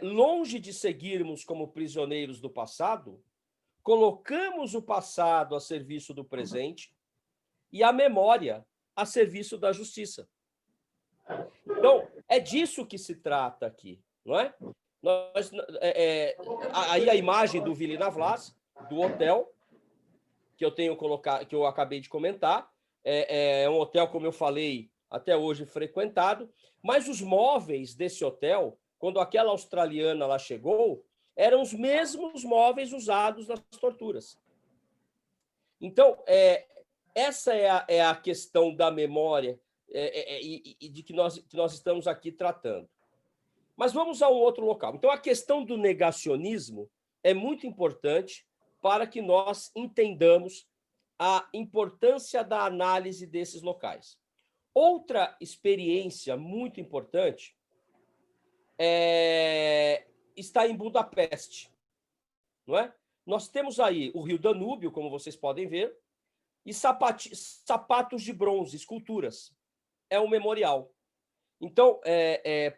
D: Longe de seguirmos como prisioneiros do passado, colocamos o passado a serviço do presente e a memória a serviço da justiça. Então, é disso que se trata aqui, não é? Aí a imagem do Vilina Vlas, do hotel, que eu tenho colocado, que eu acabei de comentar, é um hotel, como eu falei, até hoje frequentado, mas os móveis desse hotel, quando aquela australiana lá chegou, eram os mesmos móveis usados nas torturas. Então, essa é a questão da memória e de que nós estamos aqui tratando. Mas vamos a um outro local. Então, a questão do negacionismo é muito importante para que nós entendamos a importância da análise desses locais. Outra experiência muito importante está em Budapeste, não é? Nós temos aí o Rio Danúbio, como vocês podem ver, e sapatos de bronze, esculturas. É um memorial. Então,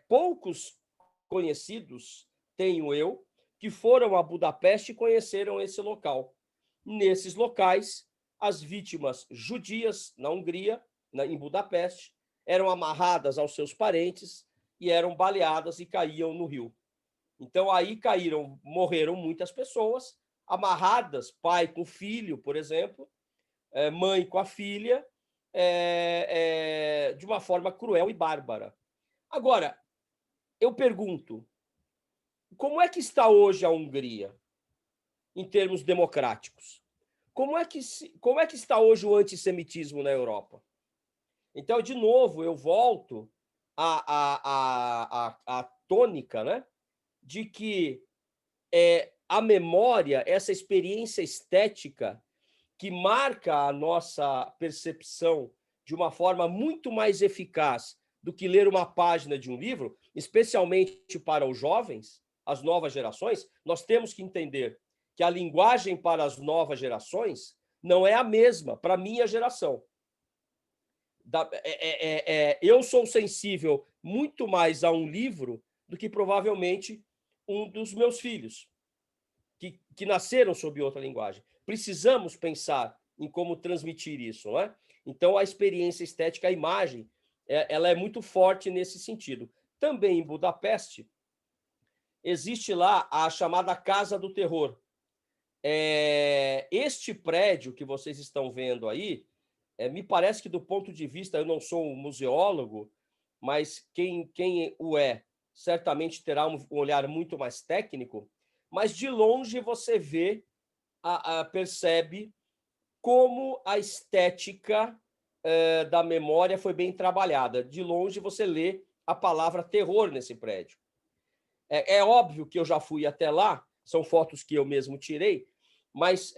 D: poucos conhecidos, tenho eu, que foram a Budapeste e conheceram esse local. Nesses locais, as vítimas judias na Hungria, em Budapeste, eram amarradas aos seus parentes e eram baleadas e caíam no rio. Então, aí morreram muitas pessoas, amarradas, pai com filho, por exemplo, mãe com a filha, de uma forma cruel e bárbara. Agora, eu pergunto, como é que está hoje a Hungria, em termos democráticos? Como é que está hoje o antissemitismo na Europa? Então, de novo, eu volto à tônica, né, de que a memória, essa experiência estética que marca a nossa percepção de uma forma muito mais eficaz do que ler uma página de um livro, especialmente para os jovens, as novas gerações, nós temos que entender que a linguagem para as novas gerações não é a mesma para a minha geração. Eu sou sensível muito mais a um livro do que provavelmente um dos meus filhos, que nasceram sob outra linguagem. Precisamos pensar em como transmitir isso, não é? Então, a experiência estética, a imagem, ela é muito forte nesse sentido. Também em Budapeste, existe lá a chamada Casa do Terror. Este prédio que vocês estão vendo aí, me parece que, do ponto de vista, eu não sou um museólogo, mas quem o certamente terá um olhar muito mais técnico, mas de longe você vê, percebe como a estética da memória foi bem trabalhada. De longe você lê a palavra terror nesse prédio. É óbvio que eu já fui até lá, são fotos que eu mesmo tirei, mas,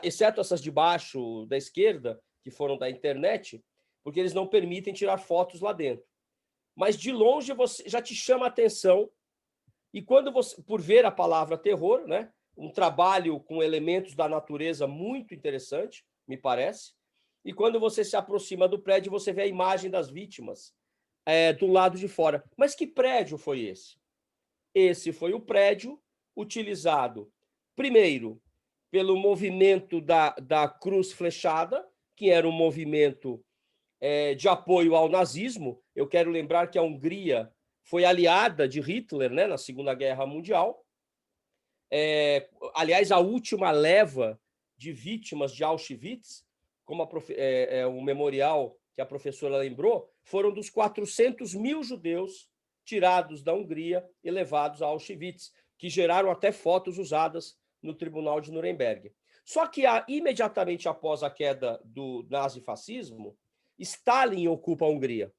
D: exceto essas de baixo da esquerda, que foram da internet, porque eles não permitem tirar fotos lá dentro. Mas de longe você já te chama a atenção, e quando você, por ver a palavra terror, né, um trabalho com elementos da natureza muito interessante, me parece, e quando você se aproxima do prédio, você vê a imagem das vítimas do lado de fora. Mas que prédio foi esse? Esse foi o prédio utilizado, primeiro, pelo movimento da Cruz Flechada, que era um movimento de apoio ao nazismo. Eu quero lembrar que a Hungria foi aliada de Hitler, né, na Segunda Guerra Mundial. Aliás, a última leva de vítimas de Auschwitz, como o memorial que a professora lembrou, foram dos 400 mil judeus tirados da Hungria e levados a Auschwitz, que geraram até fotos usadas no Tribunal de Nuremberg. Só que imediatamente após a queda do nazifascismo, Stalin ocupa a Hungria.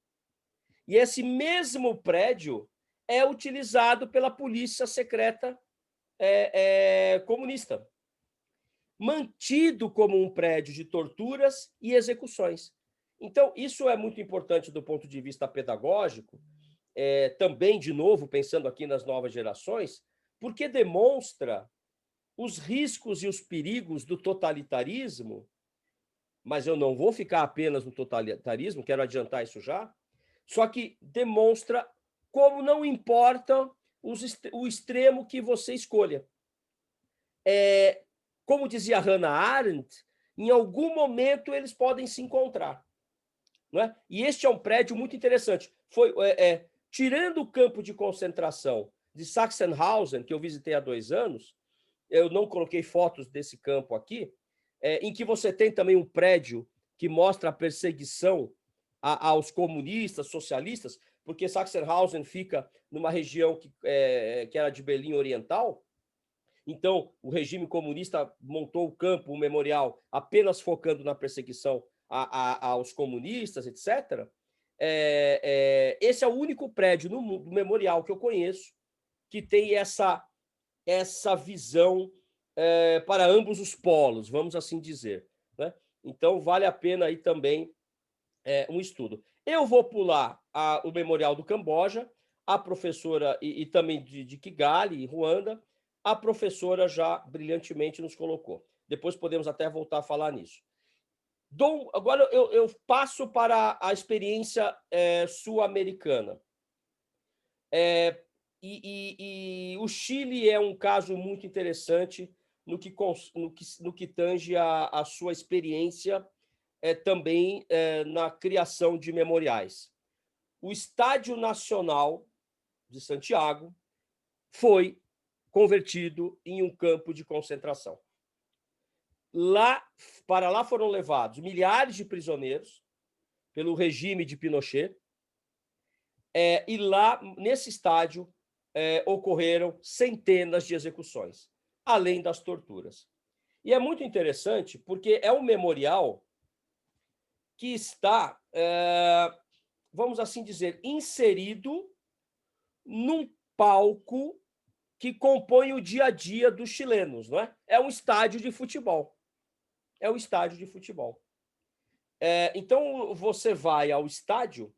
D: E esse mesmo prédio é utilizado pela polícia secreta comunista, mantido como um prédio de torturas e execuções. Então, isso é muito importante do ponto de vista pedagógico, também, de novo, pensando aqui nas novas gerações, porque demonstra os riscos e os perigos do totalitarismo, mas eu não vou ficar apenas no totalitarismo, quero adiantar isso já, só que demonstra como não importa o extremo que você escolha. Como dizia Hannah Arendt, em algum momento eles podem se encontrar. Não é? E este é um prédio muito interessante. Tirando o campo de concentração de Sachsenhausen, que eu visitei há 2 anos, eu não coloquei fotos desse campo aqui, em que você tem também um prédio que mostra a perseguição aos comunistas, socialistas, porque Sachsenhausen fica numa região que era de Berlim Oriental. Então, o regime comunista montou o campo, o memorial, apenas focando na perseguição aos comunistas, etc. Esse é o único prédio no memorial que eu conheço que tem essa visão para ambos os polos, vamos assim dizer, né? Então, vale a pena aí também um estudo. Eu vou pular o Memorial do Camboja, a professora, e também de Kigali, Ruanda, a professora já brilhantemente nos colocou. Depois podemos até voltar a falar nisso. Agora eu passo para a experiência sul-americana. E o Chile é um caso muito interessante no que tange a sua experiência também na criação de memoriais. O Estádio Nacional de Santiago foi convertido em um campo de concentração. Para lá foram levados milhares de prisioneiros pelo regime de Pinochet, e lá, nesse estádio, ocorreram centenas de execuções, além das torturas. E é muito interessante, porque é um memorial que está, vamos assim dizer, inserido num palco que compõe o dia a dia dos chilenos, não é? É um estádio de futebol. É um estádio de futebol. Então, você vai ao estádio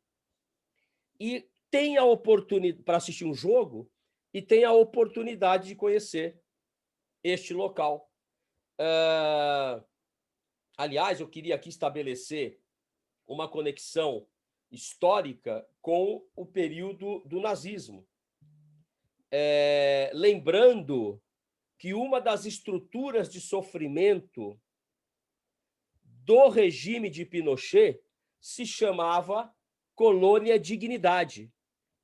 D: e tem a oportunidade para assistir um jogo e tem a oportunidade de conhecer este local. Aliás, eu queria aqui estabelecer uma conexão histórica com o período do nazismo. Lembrando que uma das estruturas de sofrimento do regime de Pinochet se chamava Colônia Dignidade,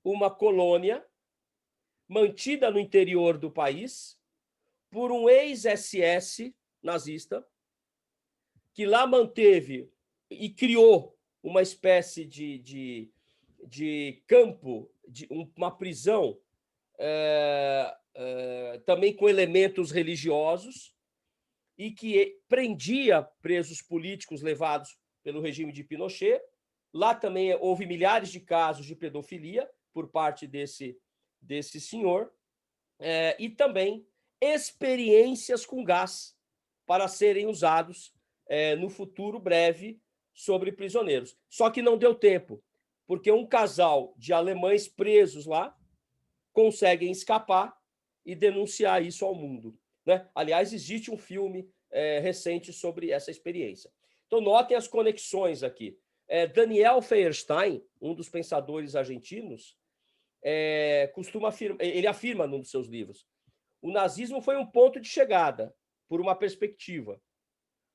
D: uma colônia mantida no interior do país por um ex-SS nazista, que lá manteve e criou uma espécie de campo, uma prisão, também com elementos religiosos, e que prendia presos políticos levados pelo regime de Pinochet. Lá também houve milhares de casos de pedofilia por parte desse senhor, e também experiências com gás para serem usados no futuro breve sobre prisioneiros. Só que não deu tempo, porque um casal de alemães presos lá conseguem escapar e denunciar isso ao mundo, né? Aliás, existe um filme recente sobre essa experiência. Então, notem as conexões aqui. Daniel Feuerstein, um dos pensadores argentinos, ele afirma num dos seus livros: o nazismo foi um ponto de chegada, por uma perspectiva,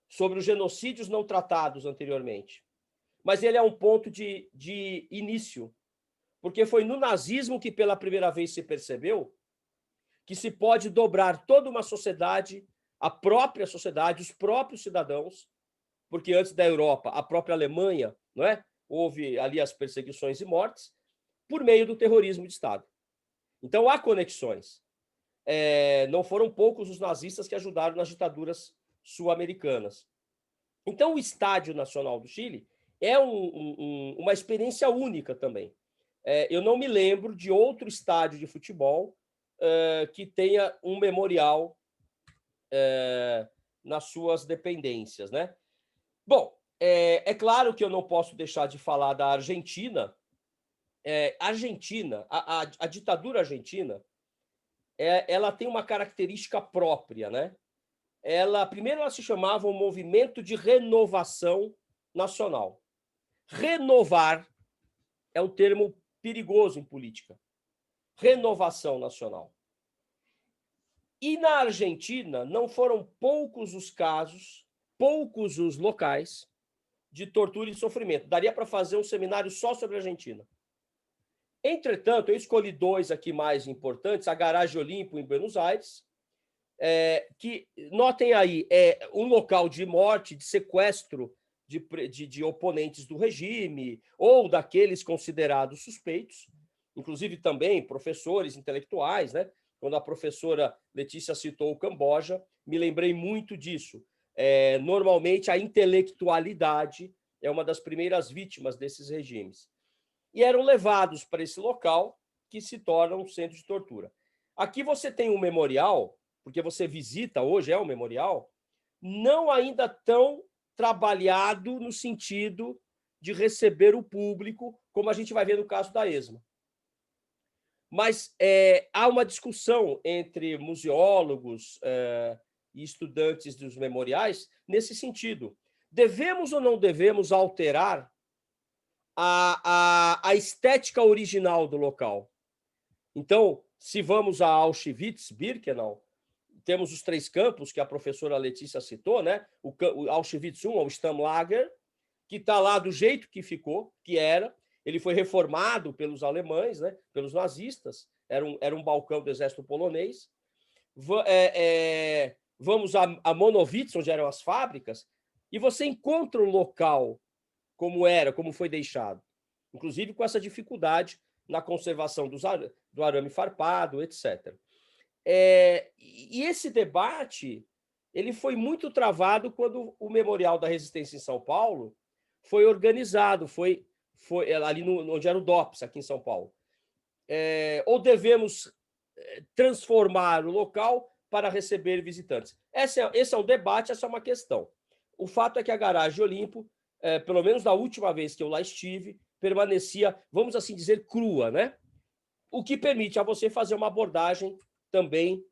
D: sobre os genocídios não tratados anteriormente, mas ele é um ponto de início, porque foi no nazismo que pela primeira vez se percebeu que se pode dobrar toda uma sociedade, a própria sociedade, os próprios cidadãos, porque antes da Europa, a própria Alemanha, não é? Houve ali as perseguições e mortes, por meio do terrorismo de Estado. Então, há conexões. Não foram poucos os nazistas que ajudaram nas ditaduras sul-americanas. Então, o Estádio Nacional do Chile é uma experiência única também. Eu não me lembro de outro estádio de futebol que tenha um memorial nas suas dependências, né? Bom, é claro que eu não posso deixar de falar da Argentina. A ditadura argentina, ela tem uma característica própria, né? Primeiro, ela se chamava um movimento de renovação nacional. Renovar é um termo perigoso em política. Renovação nacional. E na Argentina, não foram poucos os casos, poucos os locais de tortura e sofrimento. Daria para fazer um seminário só sobre a Argentina. Entretanto, eu escolhi 2 aqui mais importantes, a Garagem Olimpo, em Buenos Aires, que, notem aí, é um local de morte, de sequestro de oponentes do regime ou daqueles considerados suspeitos, inclusive também professores intelectuais, né? Quando a professora Letícia citou o Camboja, me lembrei muito disso. Normalmente, a intelectualidade é uma das primeiras vítimas desses regimes. E eram levados para esse local, que se torna um centro de tortura. Aqui você tem um memorial, porque você visita, hoje é um memorial, não ainda tão trabalhado no sentido de receber o público, como a gente vai ver no caso da ESMA. Mas há uma discussão entre museólogos e estudantes dos memoriais nesse sentido. Devemos ou não devemos alterar a estética original do local? Então, se vamos a Auschwitz-Birkenau, temos os 3 campos que a professora Letícia citou, né? O Auschwitz I, o Stammlager, que está lá do jeito que ficou, que era. Ele foi reformado pelos alemães, né? Pelos nazistas. Era um balcão do exército polonês. Vamos a Monowitz, onde eram as fábricas, e você encontra o local como era, como foi deixado. Inclusive com essa dificuldade na conservação do arame farpado, etc. E esse debate ele foi muito travado quando o Memorial da Resistência em São Paulo foi organizado, foi ali onde era o DOPS, aqui em São Paulo. Ou devemos transformar o local para receber visitantes? Esse é um debate, essa é uma questão. O fato é que a Garagem Olimpo, pelo menos da última vez que eu lá estive, permanecia, vamos assim dizer, crua, né? O que permite a você fazer uma abordagem também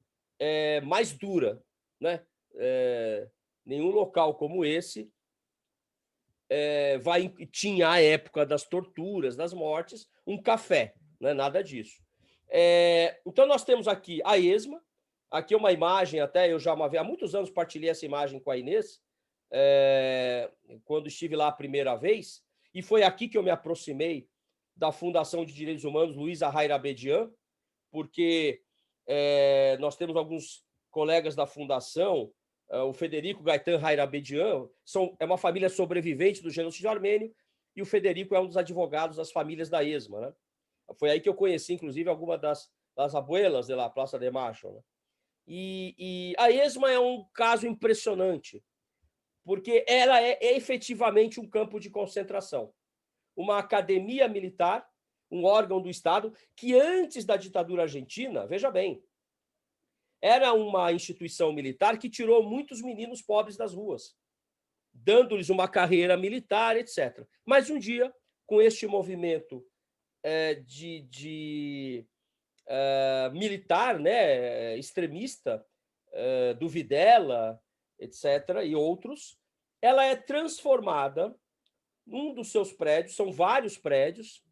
D: mais dura, né? Nenhum local como esse tinha, à época das torturas, das mortes, um café, não é nada disso. Então, nós temos aqui a ESMA, aqui uma imagem, até eu já há muitos anos partilhei essa imagem com a Inês, quando estive lá a primeira vez, e foi aqui que eu me aproximei da Fundação de Direitos Humanos Luiza Hayrabbedian, porque nós temos alguns colegas da Fundação, o Federico Gaetan Hayrabbedian, é uma família sobrevivente do genocídio armênio, e o Federico é um dos advogados das famílias da ESMA, né? Foi aí que eu conheci, inclusive, algumas das abuelas de la Plaza de Mayo, né? E a ESMA é um caso impressionante, porque ela é efetivamente um campo de concentração. Uma academia militar, um órgão do Estado, que antes da ditadura argentina, veja bem, era uma instituição militar que tirou muitos meninos pobres das ruas, dando-lhes uma carreira militar, etc. Mas um dia, com este movimento militar, né, extremista, do Videla, etc., e outros, ela é transformada. Um dos seus prédios, são vários prédios,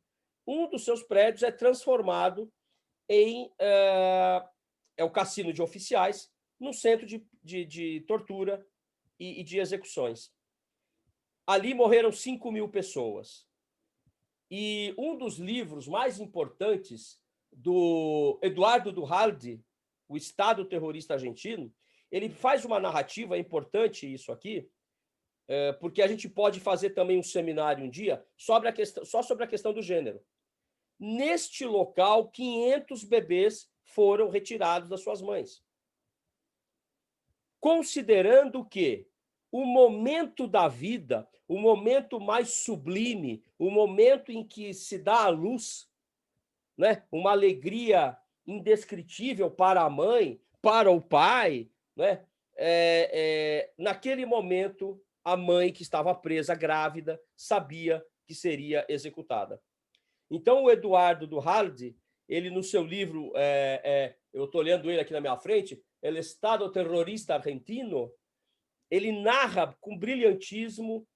D: um dos seus prédios é transformado em o cassino de oficiais, num centro de tortura e de execuções. ali morreram 5.000 pessoas. E um dos livros mais importantes do Eduardo Duhalde, O Estado Terrorista Argentino, ele faz uma narrativa, é importante isso aqui, porque a gente pode fazer também um seminário um dia só sobre a questão do gênero. Neste local, 500 bebês foram retirados das suas mães. Considerando que o momento da vida, o momento mais sublime, o momento em que se dá à luz, né, uma alegria indescritível para a mãe, para o pai, né, naquele momento, a mãe que estava presa, grávida, sabia que seria executada. Então, o Eduardo Duhalde, ele no seu livro, eu estou lendo ele aqui na minha frente, El Estado Terrorista Argentino, ele narra com brilhantismo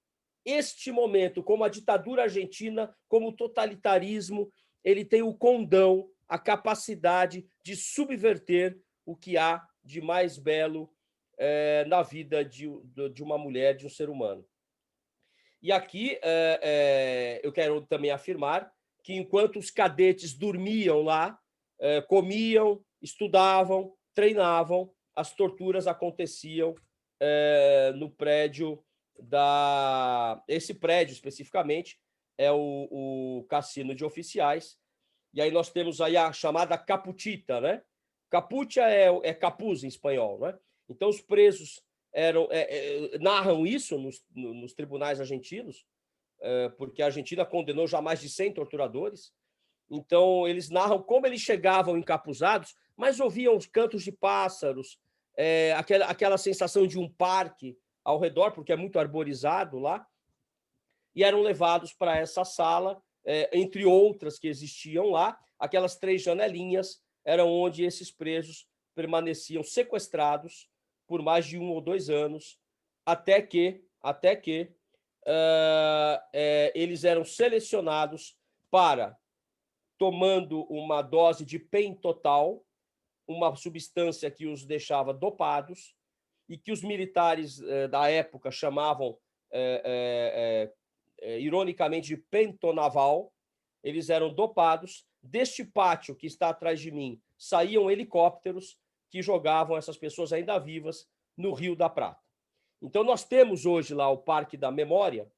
D: este momento, como a ditadura argentina, como o totalitarismo, ele tem o condão, a capacidade de subverter o que há de mais belo na vida de uma mulher, de um ser humano. E aqui eu quero também afirmar que, enquanto os cadetes dormiam lá, comiam, estudavam, treinavam, as torturas aconteciam no prédio esse prédio, especificamente, é o Cassino de Oficiais. E aí nós temos aí a chamada capuchita, né? Capucha é capuz em espanhol, né? Então, os presos narram isso nos tribunais argentinos, porque a Argentina condenou já mais de 100 torturadores. Então, eles narram como eles chegavam encapuzados, mas ouviam os cantos de pássaros, aquela sensação de um parque ao redor, porque é muito arborizado lá, e eram levados para essa sala, entre outras que existiam lá. Aquelas 3 janelinhas eram onde esses presos permaneciam sequestrados por mais de 1 ou 2 anos, até que eles eram selecionados para, tomando uma dose de pentotal, uma substância que os deixava dopados e que os militares da época chamavam, ironicamente, de pentonaval. Eles eram dopados. Deste pátio que está atrás de mim, saíam helicópteros que jogavam essas pessoas ainda vivas no Rio da Prata. Então, nós temos hoje lá o Parque da Memória,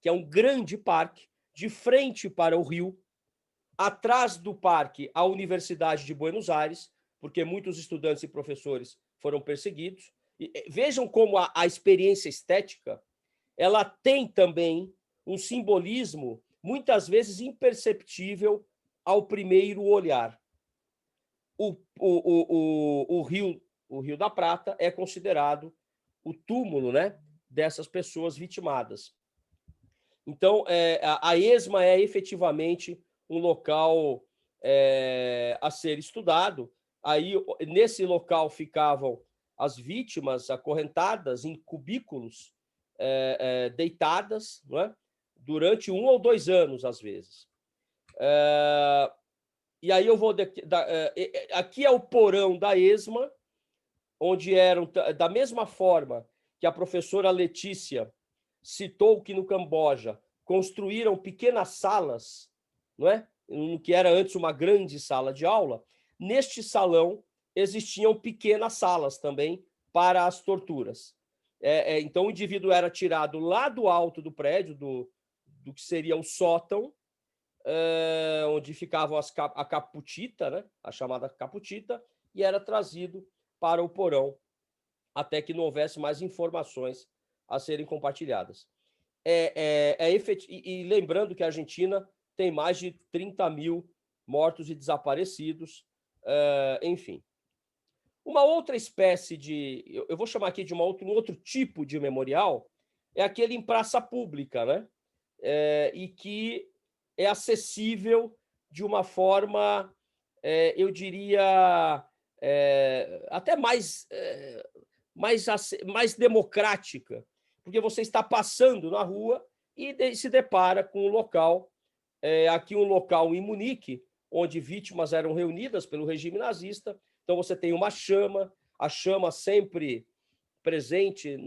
D: que é um grande parque, de frente para o rio. Atrás do parque, a Universidade de Buenos Aires, porque muitos estudantes e professores foram perseguidos. E vejam como a experiência estética ela tem também um simbolismo, muitas vezes imperceptível ao primeiro olhar. O Rio da Prata é considerado o túmulo, né, dessas pessoas vitimadas. Então, a ESMA é efetivamente um local a ser estudado. Aí, nesse local ficavam as vítimas acorrentadas em cubículos, deitadas, não é? Durante 1 ou 2 anos, às vezes. E aí eu vou... aqui é o porão da ESMA, onde eram, da mesma forma que a professora Letícia citou que no Camboja construíram pequenas salas, não é? No que era antes uma grande sala de aula. Neste salão existiam pequenas salas também para as torturas. Então, o indivíduo era tirado lá do alto do prédio, do que seria o sótão, onde ficavam a capuchita, né? A chamada capuchita, e era trazido para o porão, até que não houvesse mais informações a serem compartilhadas. E lembrando que a Argentina tem mais de 30.000 mortos e desaparecidos, enfim. Uma outra espécie de... Eu vou chamar aqui de um outro tipo de memorial, é aquele em praça pública, né? E que é acessível de uma forma, eu diria, até mais democrática, porque você está passando na rua e se depara com um local, aqui um local em Munique, onde vítimas eram reunidas pelo regime nazista. Então, você tem uma chama, a chama sempre presente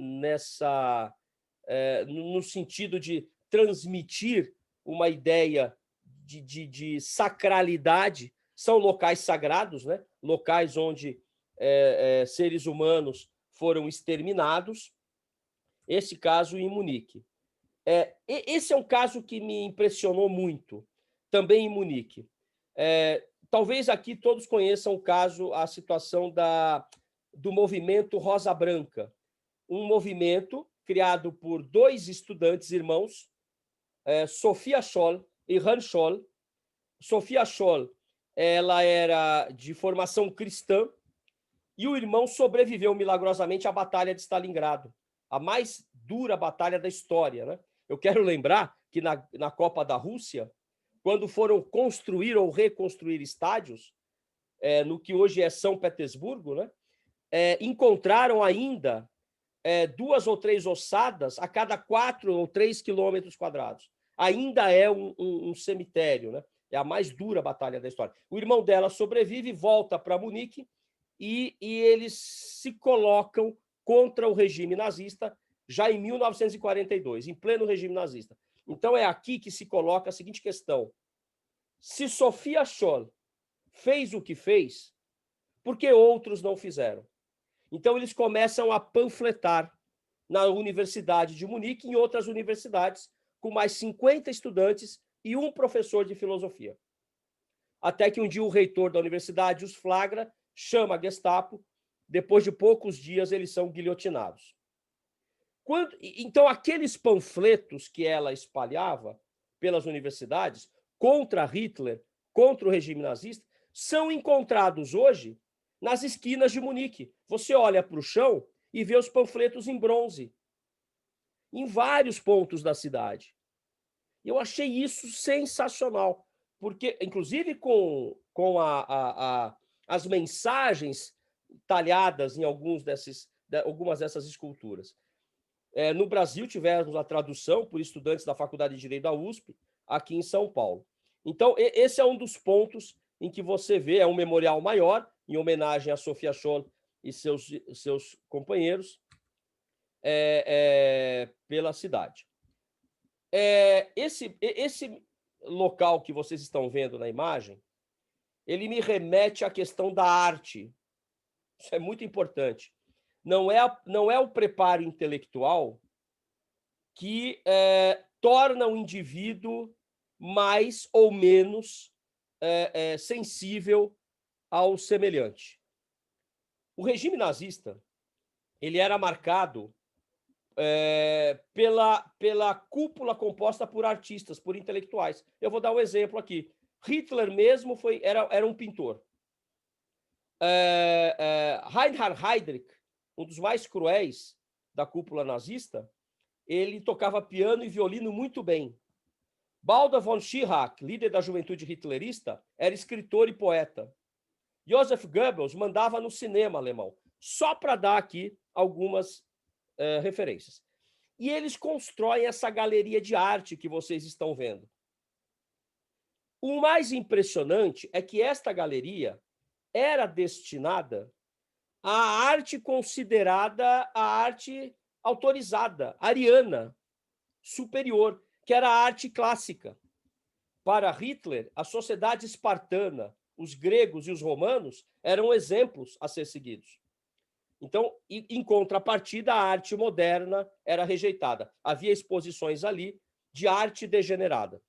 D: no sentido de transmitir uma ideia de sacralidade, são locais sagrados, né? Locais onde seres humanos foram exterminados. Esse caso em Munique. Esse é um caso que me impressionou muito, também em Munique. Talvez aqui todos conheçam o caso, a situação do movimento Rosa Branca, um movimento criado por 2 estudantes irmãos, Sophia Scholl e Han Scholl. Sophia Scholl, ela era de formação cristã, e o irmão sobreviveu milagrosamente à Batalha de Stalingrado, a mais dura batalha da história, né? Eu quero lembrar que na Copa da Rússia, quando foram construir ou reconstruir estádios, no que hoje é São Petersburgo, né? Encontraram ainda 2 ou 3 ossadas a cada 4 ou 3 quilômetros quadrados. Ainda é um cemitério, né? É a mais dura batalha da história. O irmão dela sobrevive, volta para Munique, e eles se colocam contra o regime nazista já em 1942, em pleno regime nazista. Então, é aqui que se coloca a seguinte questão: se Sophia Scholl fez o que fez, por que outros não fizeram? Então, eles começam a panfletar na Universidade de Munique e em outras universidades, com mais 50 estudantes e um professor de filosofia. Até que um dia o reitor da universidade os flagra, chama a Gestapo, depois de poucos dias eles são guilhotinados. Então, aqueles panfletos que ela espalhava pelas universidades contra Hitler, contra o regime nazista, são encontrados hoje nas esquinas de Munique. Você olha para o chão e vê os panfletos em bronze, em vários pontos da cidade. Eu achei isso sensacional, porque, inclusive, com as mensagens talhadas em algumas dessas esculturas. No Brasil, tivemos a tradução por estudantes da Faculdade de Direito da USP, aqui em São Paulo. Então, esse é um dos pontos em que você vê, é um memorial maior, em homenagem a Sophia Scholl e seus companheiros, pela cidade. Esse local que vocês estão vendo na imagem, ele me remete à questão da arte. Isso é muito importante. Não é o preparo intelectual que torna o indivíduo mais ou menos sensível ao semelhante. O regime nazista, ele era marcado pela cúpula composta por artistas, por intelectuais. Eu vou dar um exemplo aqui. Hitler mesmo era um pintor. Reinhard Heydrich, um dos mais cruéis da cúpula nazista, ele tocava piano e violino muito bem. Baldur von Schirach, líder da juventude hitlerista, era escritor e poeta. Joseph Goebbels mandava no cinema alemão, só para dar aqui algumas referências. E eles constroem essa galeria de arte que vocês estão vendo. O mais impressionante é que esta galeria era destinada à arte considerada a arte autorizada, ariana, superior, que era a arte clássica. Para Hitler, a sociedade espartana, os gregos e os romanos eram exemplos a ser seguidos. Então, em contrapartida, a arte moderna era rejeitada. Havia exposições ali de arte degenerada.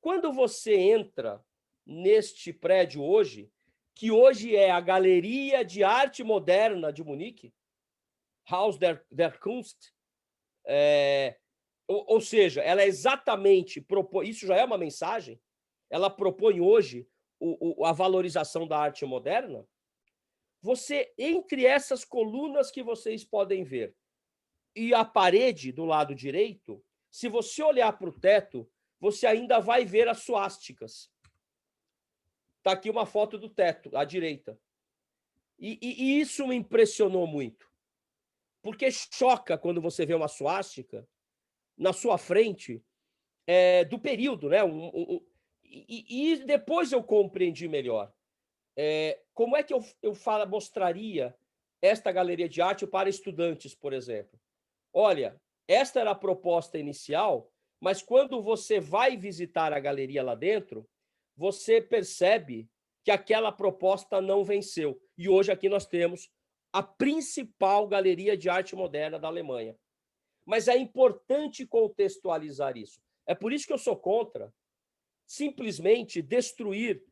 D: Quando você entra neste prédio hoje, que hoje é a Galeria de Arte Moderna de Munique, Haus der Kunst, ou seja, ela é exatamente, isso já é uma mensagem, ela propõe hoje a valorização da arte moderna. Você, entre essas colunas que vocês podem ver e a parede do lado direito, se você olhar para o teto, você ainda vai ver as suásticas. Está aqui uma foto do teto, à direita. E isso me impressionou muito, porque choca quando você vê uma suástica na sua frente do período, né? E depois eu compreendi melhor. Como é que eu mostraria esta galeria de arte para estudantes, por exemplo? Olha, Esta era a proposta inicial, mas quando você vai visitar a galeria lá dentro, você percebe que aquela proposta não venceu. E hoje aqui nós temos a principal galeria de arte moderna da Alemanha. Mas é importante contextualizar isso. É por isso que eu sou contra simplesmente destruir.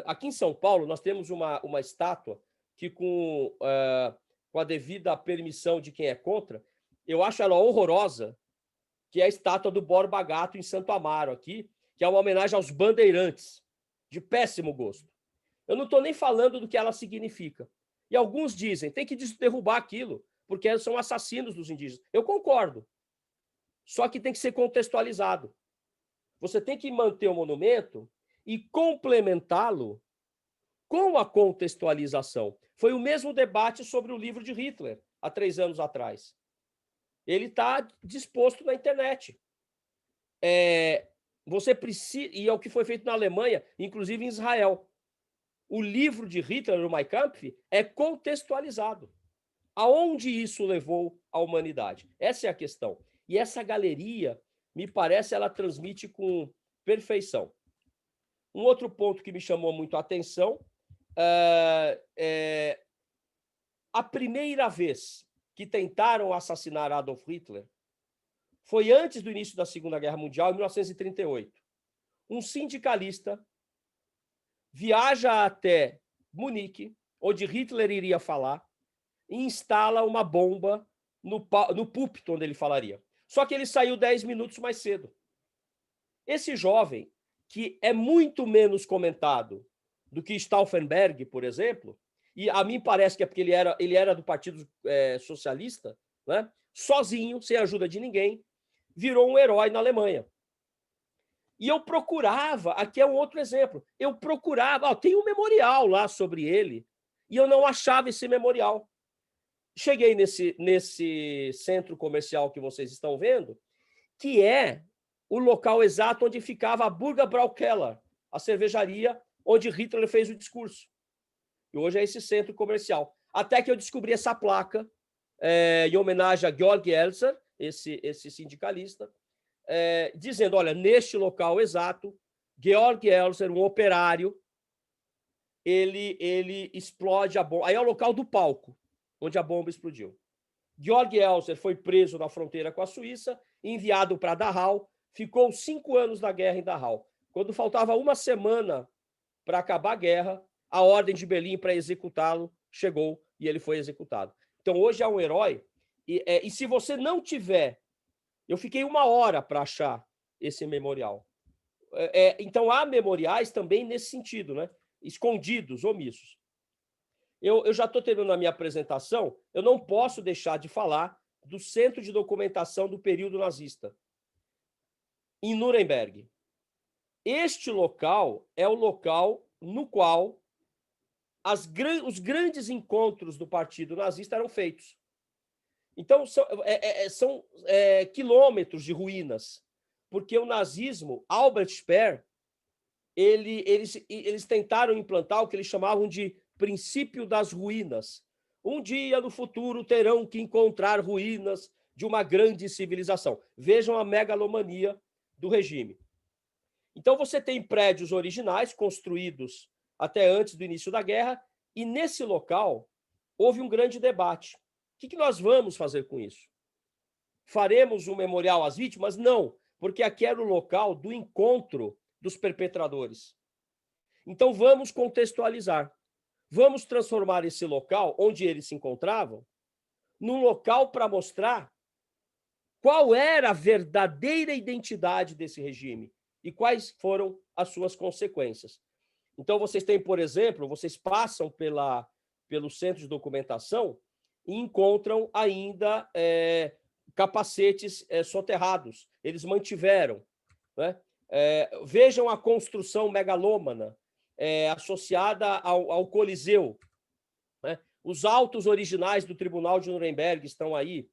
D: Aqui em São Paulo, nós temos uma estátua que, com a devida permissão de quem é contra, eu acho ela horrorosa, que é a estátua do Borba Gato em Santo Amaro, aqui, que é uma homenagem aos bandeirantes, de péssimo gosto. Eu não estou nem falando do que ela significa. E alguns dizem, tem que derrubar aquilo, porque eles são assassinos dos indígenas. Eu concordo. Só que tem que ser contextualizado. Você tem que manter o monumento e complementá-lo com a contextualização. Foi o mesmo debate sobre o livro de Hitler, há 3 anos atrás. Ele está disposto na internet. Você precisa, e é o que foi feito na Alemanha, inclusive em Israel. O livro de Hitler, o Mein Kampf, é contextualizado. Aonde isso levou a humanidade? Essa é a questão. E essa galeria, me parece, ela transmite com perfeição. Um outro ponto que me chamou muito a atenção a primeira vez que tentaram assassinar Adolf Hitler foi antes do início da Segunda Guerra Mundial, em 1938. Um sindicalista viaja até Munique, onde Hitler iria falar, e instala uma bomba no púlpito onde ele falaria. Só que ele saiu 10 minutos mais cedo. Esse jovem, que é muito menos comentado do que Stauffenberg, por exemplo, e a mim parece que é porque ele era do Partido Socialista, né? Sozinho, sem ajuda de ninguém, virou um herói na Alemanha. E eu procurava, aqui é um outro exemplo, eu procurava, tem um memorial lá sobre ele, e eu não achava esse memorial. Cheguei nesse centro comercial que vocês estão vendo, que é o local exato onde ficava a Burgerbraukeller, a cervejaria onde Hitler fez o discurso. E hoje é esse centro comercial. Até que eu descobri essa placa em homenagem a Georg Elser, esse sindicalista, dizendo, olha, neste local exato, Georg Elser, um operário, ele explode a bomba. Aí é o local do palco, onde a bomba explodiu. Georg Elser foi preso na fronteira com a Suíça, enviado para Dachau, ficou 5 anos na guerra em Dachau. Quando faltava uma semana para acabar a guerra, a ordem de Berlim para executá-lo chegou e ele foi executado. Então, hoje é um herói. E se você não tiver... Eu fiquei 1 hora para achar esse memorial. Então, há memoriais também nesse sentido, né? Escondidos, omissos. Eu já estou terminando a minha apresentação, eu não posso deixar de falar do Centro de Documentação do Período Nazista, em Nuremberg. Este local é o local no qual os grandes encontros do Partido Nazista eram feitos. Então, são quilômetros de porque o nazismo, Albert Speer, eles tentaram implantar o que eles chamavam de princípio das ruínas. Um dia no futuro terão que encontrar ruínas de uma grande civilização. Vejam a megalomania do regime. Então, você tem prédios originais construídos até antes do início da guerra, e nesse local houve um grande debate. O que nós vamos fazer com isso? Faremos um memorial às vítimas? Não, porque aqui era o local do encontro dos perpetradores. Então, vamos contextualizar. Vamos transformar esse local, onde eles se encontravam, num local para mostrar qual era a verdadeira identidade desse regime e quais foram as suas consequências. Então, vocês têm, por exemplo, vocês passam pelo centro de documentação e encontram ainda capacetes soterrados. Eles mantiveram, né? Vejam a construção megalômana associada ao Coliseu, né? Os autos originais do Tribunal de Nuremberg estão aí.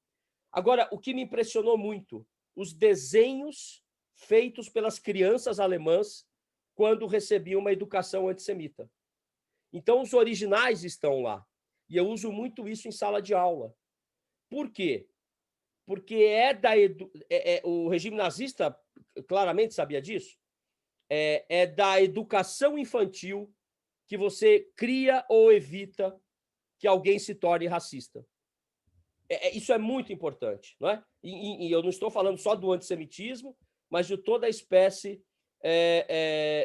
D: Agora, o que me impressionou muito, os desenhos feitos pelas crianças alemãs quando recebiam uma educação antissemita. Então, os originais estão lá. E eu uso muito isso em sala de aula. Por quê? porque o regime nazista claramente sabia disso, é da educação infantil que você cria ou evita que alguém se torne racista. Isso é muito importante, não é? E eu não estou falando só do antissemitismo, mas de toda a espécie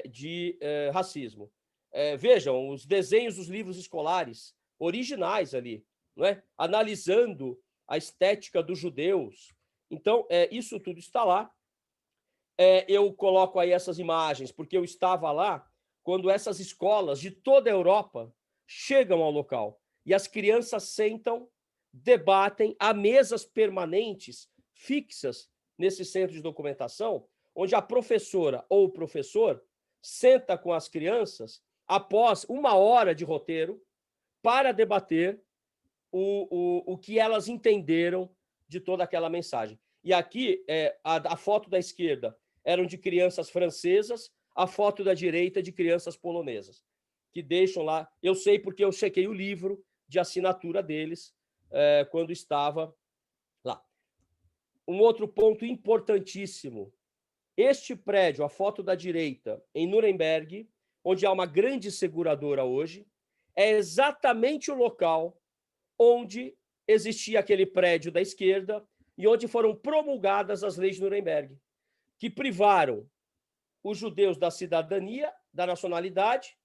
D: de racismo. Vejam, os desenhos dos livros escolares originais ali, não é? Analisando a estética dos judeus. Então, isso tudo está lá. Eu coloco aí essas imagens, porque eu estava lá quando essas escolas de toda a Europa chegam ao local e as crianças sentam, debatem a mesas permanentes, fixas nesse centro de documentação, onde a professora ou o professor senta com as crianças após 1 hora de roteiro para debater o que elas entenderam de toda aquela mensagem. E aqui, a foto da esquerda eram de crianças francesas, a foto da direita de crianças polonesas, que deixam lá. Eu sei porque eu chequei o livro de assinatura deles quando estava lá. Um outro ponto importantíssimo. Este prédio, a foto da direita, em Nuremberg, onde há uma grande seguradora hoje, é exatamente o local onde existia aquele prédio da esquerda e onde foram promulgadas as leis de Nuremberg, que privaram os judeus da cidadania, da nacionalidade,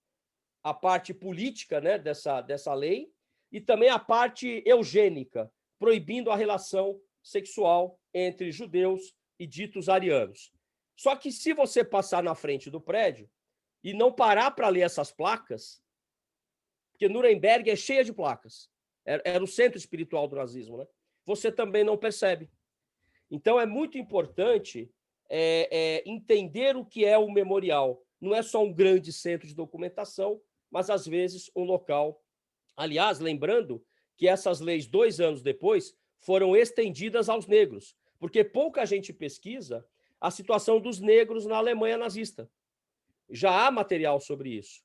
D: a parte política, né, dessa lei, e também a parte eugênica, proibindo a relação sexual entre judeus e ditos arianos. Só que se você passar na frente do prédio e não parar para ler essas placas, porque Nuremberg é cheia de placas, era o centro espiritual do nazismo, né? Você também não percebe. Então, é muito importante entender o que é o memorial. Não é só um grande centro de documentação, mas, às vezes, um local. Aliás, lembrando que essas leis, 2 anos depois, foram estendidas aos negros, porque pouca gente pesquisa a situação dos negros na Alemanha nazista. Já há material sobre isso.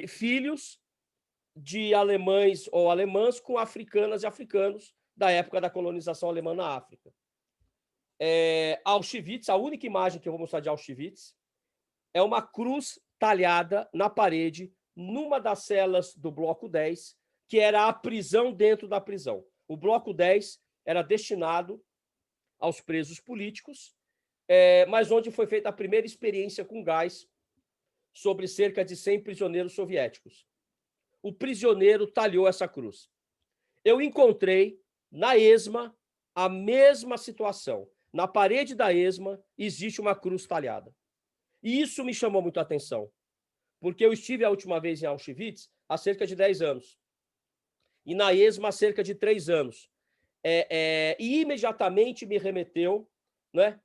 D: Filhos de alemães ou alemãs com africanas e africanos da época da colonização alemã na África. Auschwitz, a única imagem que eu vou mostrar de Auschwitz, é uma cruz talhada na parede, numa das celas do Bloco 10, que era a prisão dentro da prisão. O Bloco 10 era destinado aos presos políticos, mas onde foi feita a primeira experiência com gás sobre cerca de 100 prisioneiros soviéticos. O prisioneiro talhou essa cruz. Eu encontrei na ESMA a mesma situação. Na parede da ESMA existe uma cruz talhada. E isso me chamou muito a atenção, porque eu estive a última vez em Auschwitz há cerca de 10 anos. E na ESMA há cerca de 3 anos. E imediatamente me remeteu, né?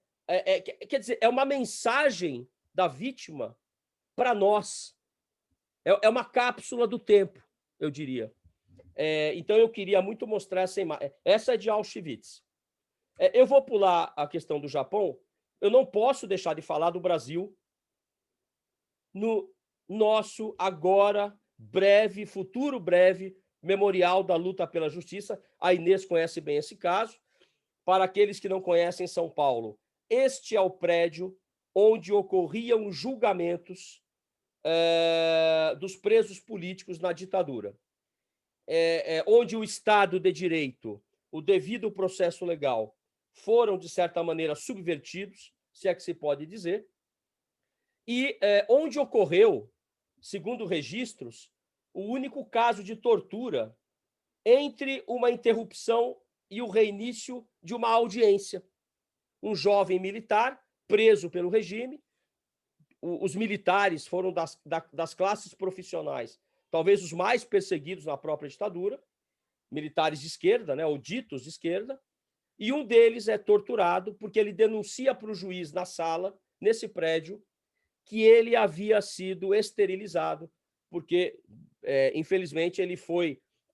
D: Quer dizer, é uma mensagem da vítima para nós. É uma cápsula do tempo, eu diria. Então, eu queria muito mostrar essa imagem. Essa é de Auschwitz. Eu vou pular a questão do Japão. Eu não posso deixar de falar do Brasil no nosso agora breve, futuro breve, memorial da luta pela justiça. A Inês conhece bem esse caso. Para aqueles que não conhecem São Paulo, este é o prédio onde ocorriam julgamentos dos presos políticos na ditadura, onde o Estado de Direito, o devido processo legal, foram, de certa maneira, subvertidos, se é que se pode dizer, e onde ocorreu, segundo registros, o único caso de tortura entre uma interrupção e o reinício de uma audiência. Um jovem militar preso pelo regime. Os militares foram das classes profissionais, talvez os mais perseguidos na própria ditadura, militares de esquerda, né, ou ditos de esquerda, e um deles é torturado porque ele denuncia para o juiz na sala, nesse prédio, que ele havia sido esterilizado, porque, infelizmente, ele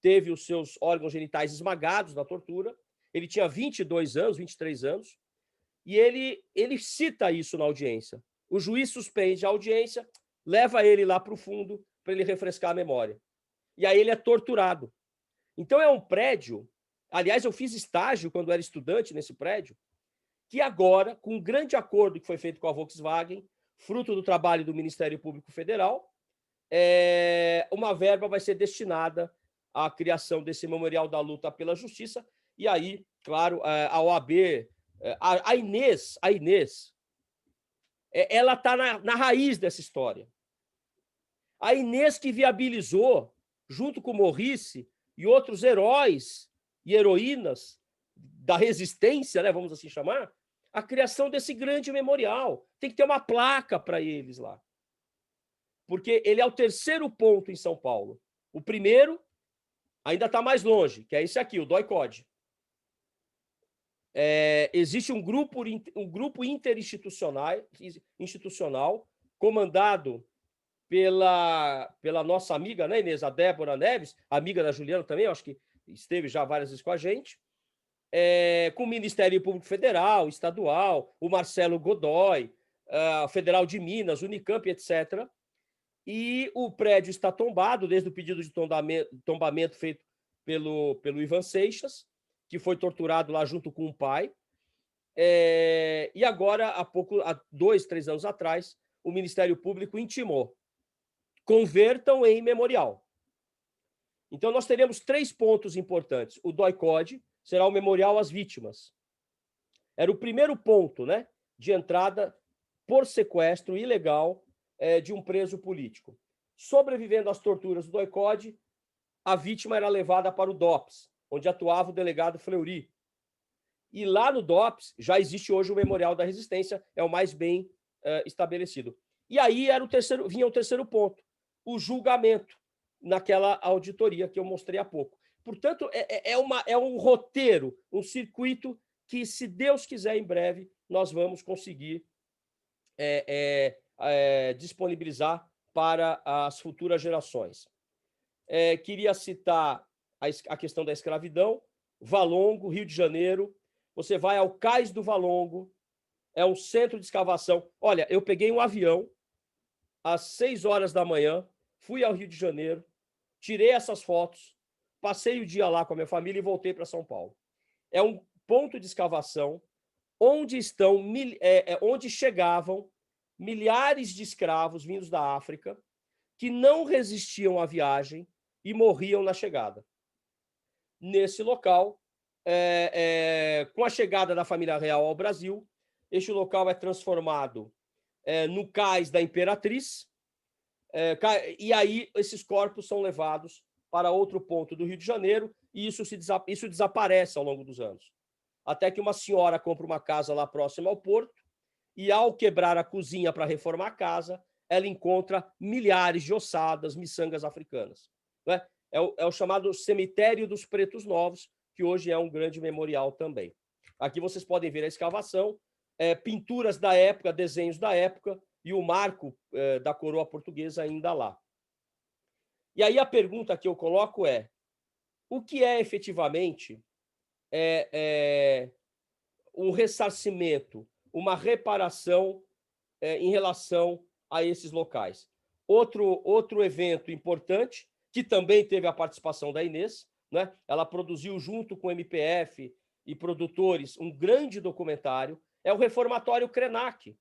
D: teve os seus órgãos genitais esmagados na tortura. Ele tinha 22 anos, 23 anos, e ele cita isso na audiência. O juiz suspende a audiência, leva ele lá para o fundo para ele refrescar a memória. E aí ele é torturado. Então, é um prédio aliás, eu fiz estágio quando era estudante nesse prédio, que agora, com um grande acordo que foi feito com a Volkswagen, fruto do trabalho do Ministério Público Federal, uma verba vai ser destinada à criação desse Memorial da Luta pela Justiça. E aí, claro, a OAB, a Inês, ela está na raiz dessa história. A Inês que viabilizou, junto com o Morrice e outros heróis e heroínas da resistência, né, vamos assim chamar, a criação desse grande memorial. Tem que ter uma placa para eles lá. Porque ele é o terceiro ponto em São Paulo. O primeiro ainda está mais longe, que é esse aqui, o DOI-CODE. Existe um grupo interinstitucional comandado pela nossa amiga, né, Inês, a Débora Neves, amiga da Juliana também, acho que esteve já várias vezes com a gente, com o Ministério Público Federal, Estadual, o Marcelo Godoy, Federal de Minas, Unicamp, etc. E o prédio está tombado, desde o pedido de tombamento feito pelo Ivan Seixas, que foi torturado lá junto com o pai. E agora, há 2, 3 anos atrás, o Ministério Público intimou: convertam em memorial. Então, nós teremos 3 pontos importantes. O DOI-CODE será o memorial às vítimas. Era o primeiro ponto, né, de entrada por sequestro ilegal de um preso político. Sobrevivendo às torturas do DOI-CODE, a vítima era levada para o DOPS, onde atuava o delegado Fleury. E lá no DOPS já existe hoje o Memorial da Resistência, é o mais bem estabelecido. E aí vinha o terceiro ponto, o julgamento, naquela auditoria que eu mostrei há pouco. Portanto, é um roteiro, um circuito que, se Deus quiser, em breve, nós vamos conseguir disponibilizar para as futuras gerações. Queria citar a questão da escravidão, Valongo, Rio de Janeiro. Você vai ao Cais do Valongo, é um centro de escavação. Olha, eu peguei um avião às 6 horas da manhã, fui ao Rio de Janeiro, tirei essas fotos, passei o dia lá com a minha família e voltei para São Paulo. É um ponto de escavação onde chegavam milhares de escravos vindos da África que não resistiam à viagem e morriam na chegada. Nesse local, com a chegada da família real ao Brasil, este local é transformado no Cais da Imperatriz, e aí esses corpos são levados para outro ponto do Rio de Janeiro, e isso desaparece ao longo dos anos. Até que uma senhora compra uma casa lá próxima ao porto, e ao quebrar a cozinha para reformar a casa, ela encontra milhares de ossadas, miçangas africanas. Né? É o chamado Cemitério dos Pretos Novos, que hoje é um grande memorial também. Aqui vocês podem ver a escavação, pinturas da época, desenhos da época, e o marco da coroa portuguesa ainda lá. E aí a pergunta que eu coloco é: o que é efetivamente um ressarcimento, uma reparação em relação a esses locais? Outro evento importante, que também teve a participação da Inês, né? Ela produziu, junto com o MPF e produtores, um grande documentário, é o Reformatório Krenak.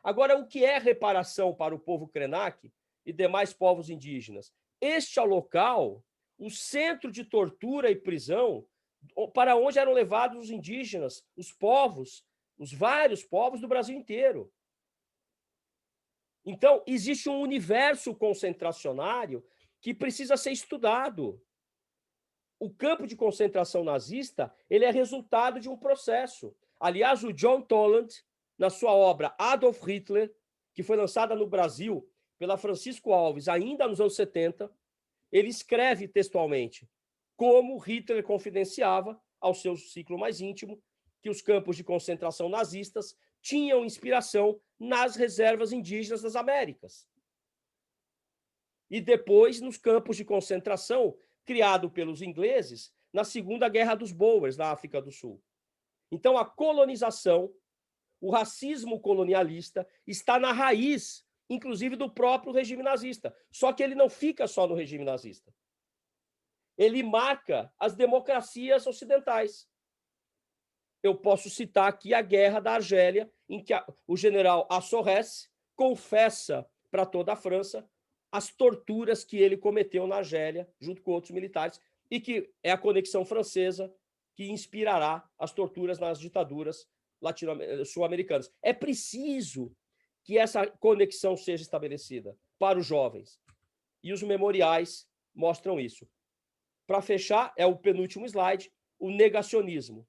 D: Agora, o que é reparação para o povo Krenak e demais povos indígenas? Este é o local, o centro de tortura e prisão, para onde eram levados os indígenas, os povos, os vários povos do Brasil inteiro. Então, existe um universo concentracionário que precisa ser estudado. O campo de concentração nazista, ele é resultado de um processo. Aliás, o John Toland, na sua obra Adolf Hitler, que foi lançada no Brasil pela Francisco Alves ainda nos anos 70, ele escreve textualmente como Hitler confidenciava ao seu ciclo mais íntimo que os campos de concentração nazistas tinham inspiração nas reservas indígenas das Américas. E depois nos campos de concentração criados pelos ingleses na Segunda Guerra dos Boers, na África do Sul. Então, a colonização, o racismo colonialista está na raiz, inclusive, do próprio regime nazista. Só que ele não fica só no regime nazista. ele marca as democracias ocidentais. Eu posso citar aqui a Guerra da Argélia, em que o general Assorres confessa para toda a França as torturas que ele cometeu na Argélia, junto com outros militares, e que é a conexão francesa que inspirará as torturas nas ditaduras sul-americanas. É preciso que essa conexão seja estabelecida para os jovens. E os memoriais mostram isso. Para fechar, é o penúltimo slide, o negacionismo.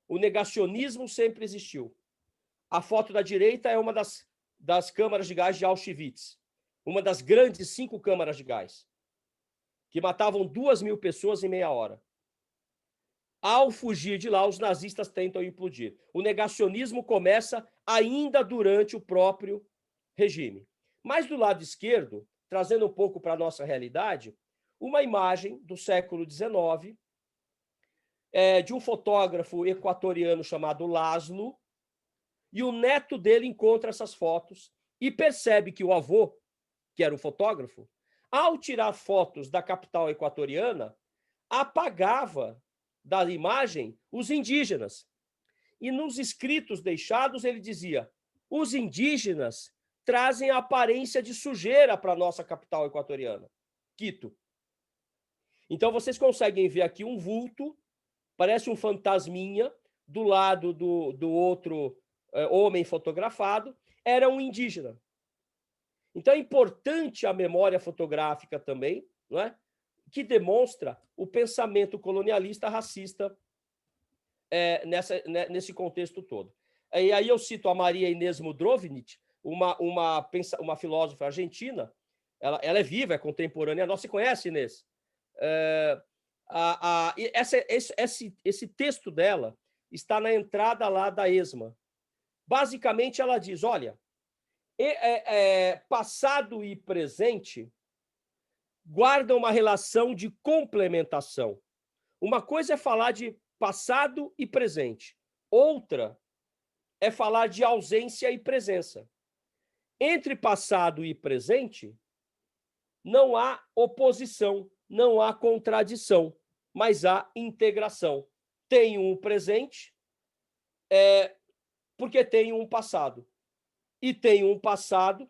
D: O negacionismo sempre existiu. A foto da direita é uma das câmaras de gás de Auschwitz, uma das grandes 5 câmaras de gás, que matavam 2.000 pessoas em meia hora. Ao fugir de lá, os nazistas tentam implodir. O negacionismo começa ainda durante o próprio regime. Mas do lado esquerdo, trazendo um pouco para a nossa realidade, uma imagem do século XIX, de um fotógrafo equatoriano chamado Laszlo, e o neto dele encontra essas fotos e percebe que o avô, que era o fotógrafo, ao tirar fotos da capital equatoriana, apagava da imagem os indígenas. E nos escritos deixados ele dizia: os indígenas trazem a aparência de sujeira para a nossa capital equatoriana, Quito. Então vocês conseguem ver aqui um vulto, parece um fantasminha, do lado do outro homem fotografado, era um indígena. Então é importante a memória fotográfica também, não é? Que demonstra o pensamento colonialista racista nesse contexto todo. E aí eu cito a Maria Inês Mudrovnik, uma filósofa argentina, ela é viva, é contemporânea nossa. Você conhece, Inês? Esse texto dela está na entrada lá da ESMA. Basicamente, ela diz, olha, passado e presente guardam uma relação de complementação. Uma coisa é falar de passado e presente. Outra é falar de ausência e presença. Entre passado e presente, não há oposição, não há contradição, mas há integração. Tem um presente porque tem um passado. E tem um passado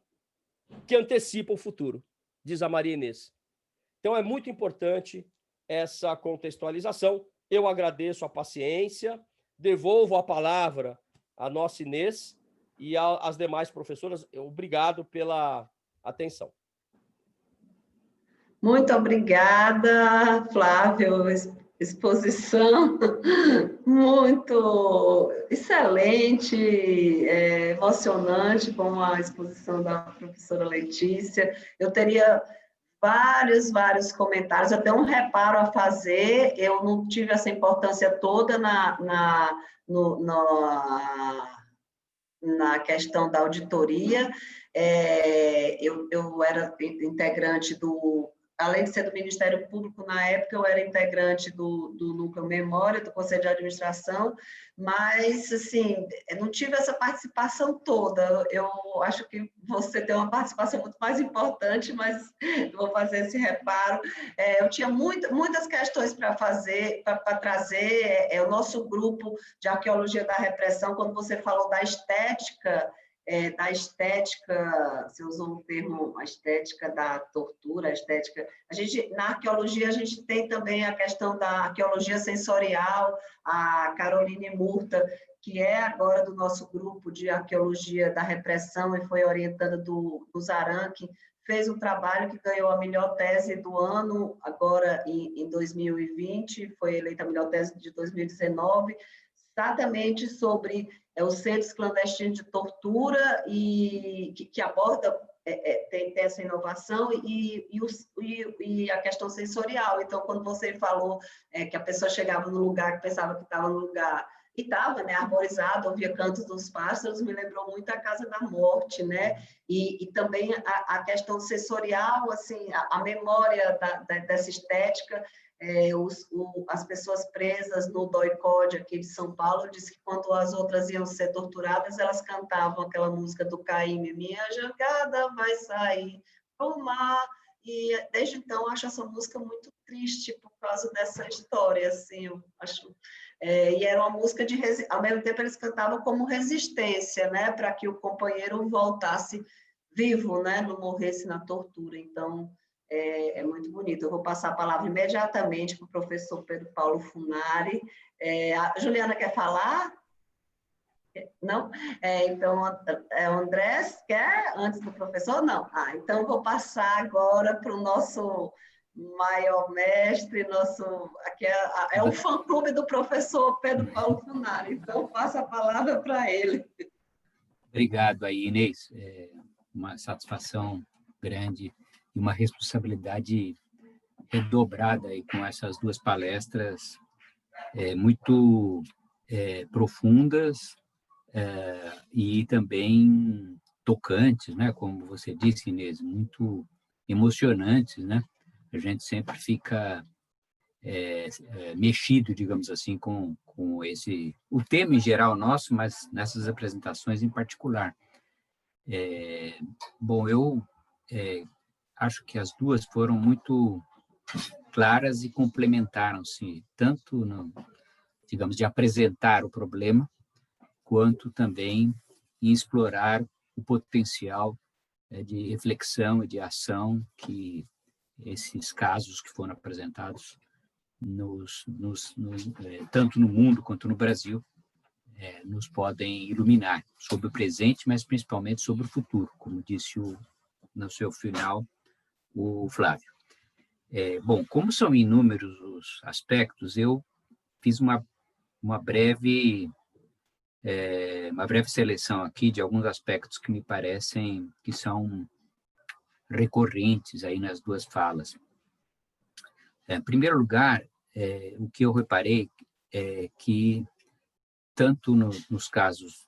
D: que antecipa o futuro, diz a Maria Inês. Então, é muito importante essa contextualização. Eu agradeço a paciência, devolvo a palavra à nossa Inês e às demais professoras. Obrigado pela atenção.
A: Muito obrigada, Flávio. Exposição muito excelente, emocionante, como a exposição da professora Letícia. Eu teria vários comentários, até um reparo a fazer. Eu não tive essa importância toda na questão da auditoria. Eu era integrante além de ser do Ministério Público, na época eu era integrante do Núcleo Memória, do Conselho de Administração, mas, assim, eu não tive essa participação toda. Eu acho que você tem uma participação muito mais importante, mas vou fazer esse reparo. Eu tinha muitas questões para trazer. O nosso grupo de Arqueologia da Repressão, quando você falou da estética, você usou o termo, a estética da tortura, na arqueologia a gente tem também a questão da arqueologia sensorial, a Caroline Murta, que é agora do nosso grupo de Arqueologia da Repressão e foi orientada do Zaranc, fez um trabalho que ganhou a melhor tese do ano, agora em 2020, foi eleita a melhor tese de 2019, exatamente sobre os centros clandestinos de tortura, e que aborda, tem essa inovação, e a questão sensorial. Então, quando você falou que a pessoa chegava no lugar que pensava que estava no lugar, e estava, né, arborizado, ouvia cantos dos pássaros, me lembrou muito a Casa da Morte, né? E também a questão sensorial, assim, a memória dessa estética. As pessoas presas no DOI-CODE aqui de São Paulo disse que quando as outras iam ser torturadas, elas cantavam aquela música do Caíme, minha jangada vai sair pro mar, e desde então acho essa música muito triste por causa dessa história, assim, eu acho. E era uma música ao mesmo tempo eles cantavam como resistência, né, para que o companheiro voltasse vivo, né, não morresse na tortura. Então, é muito bonito. Eu vou passar a palavra imediatamente para o professor Pedro Paulo Funari. A Juliana quer falar? Não? Então, o Andrés quer, antes do professor? Não. Então, vou passar agora para o nosso maior mestre, aqui é o fã-clube do professor Pedro Paulo Funari. Então, passo a palavra para ele.
E: Obrigado aí, Inês. É uma satisfação grande e uma responsabilidade redobrada aí com essas duas palestras muito profundas e também tocantes, né? Como você disse, Inês, muito emocionantes, né? A gente sempre fica mexido, digamos assim, com o tema em geral nosso, mas nessas apresentações em particular. Bom, eu acho que as duas foram muito claras e complementaram-se, tanto digamos, de apresentar o problema, quanto também em explorar o potencial de reflexão e de ação que esses casos que foram apresentados tanto no mundo quanto no Brasil nos podem iluminar sobre o presente, mas principalmente sobre o futuro, como disse no seu final o Flávio. Bom, como são inúmeros os aspectos, eu fiz uma breve seleção aqui de alguns aspectos que me parecem que são recorrentes aí nas duas falas. Em primeiro lugar, o que eu reparei é que tanto nos casos,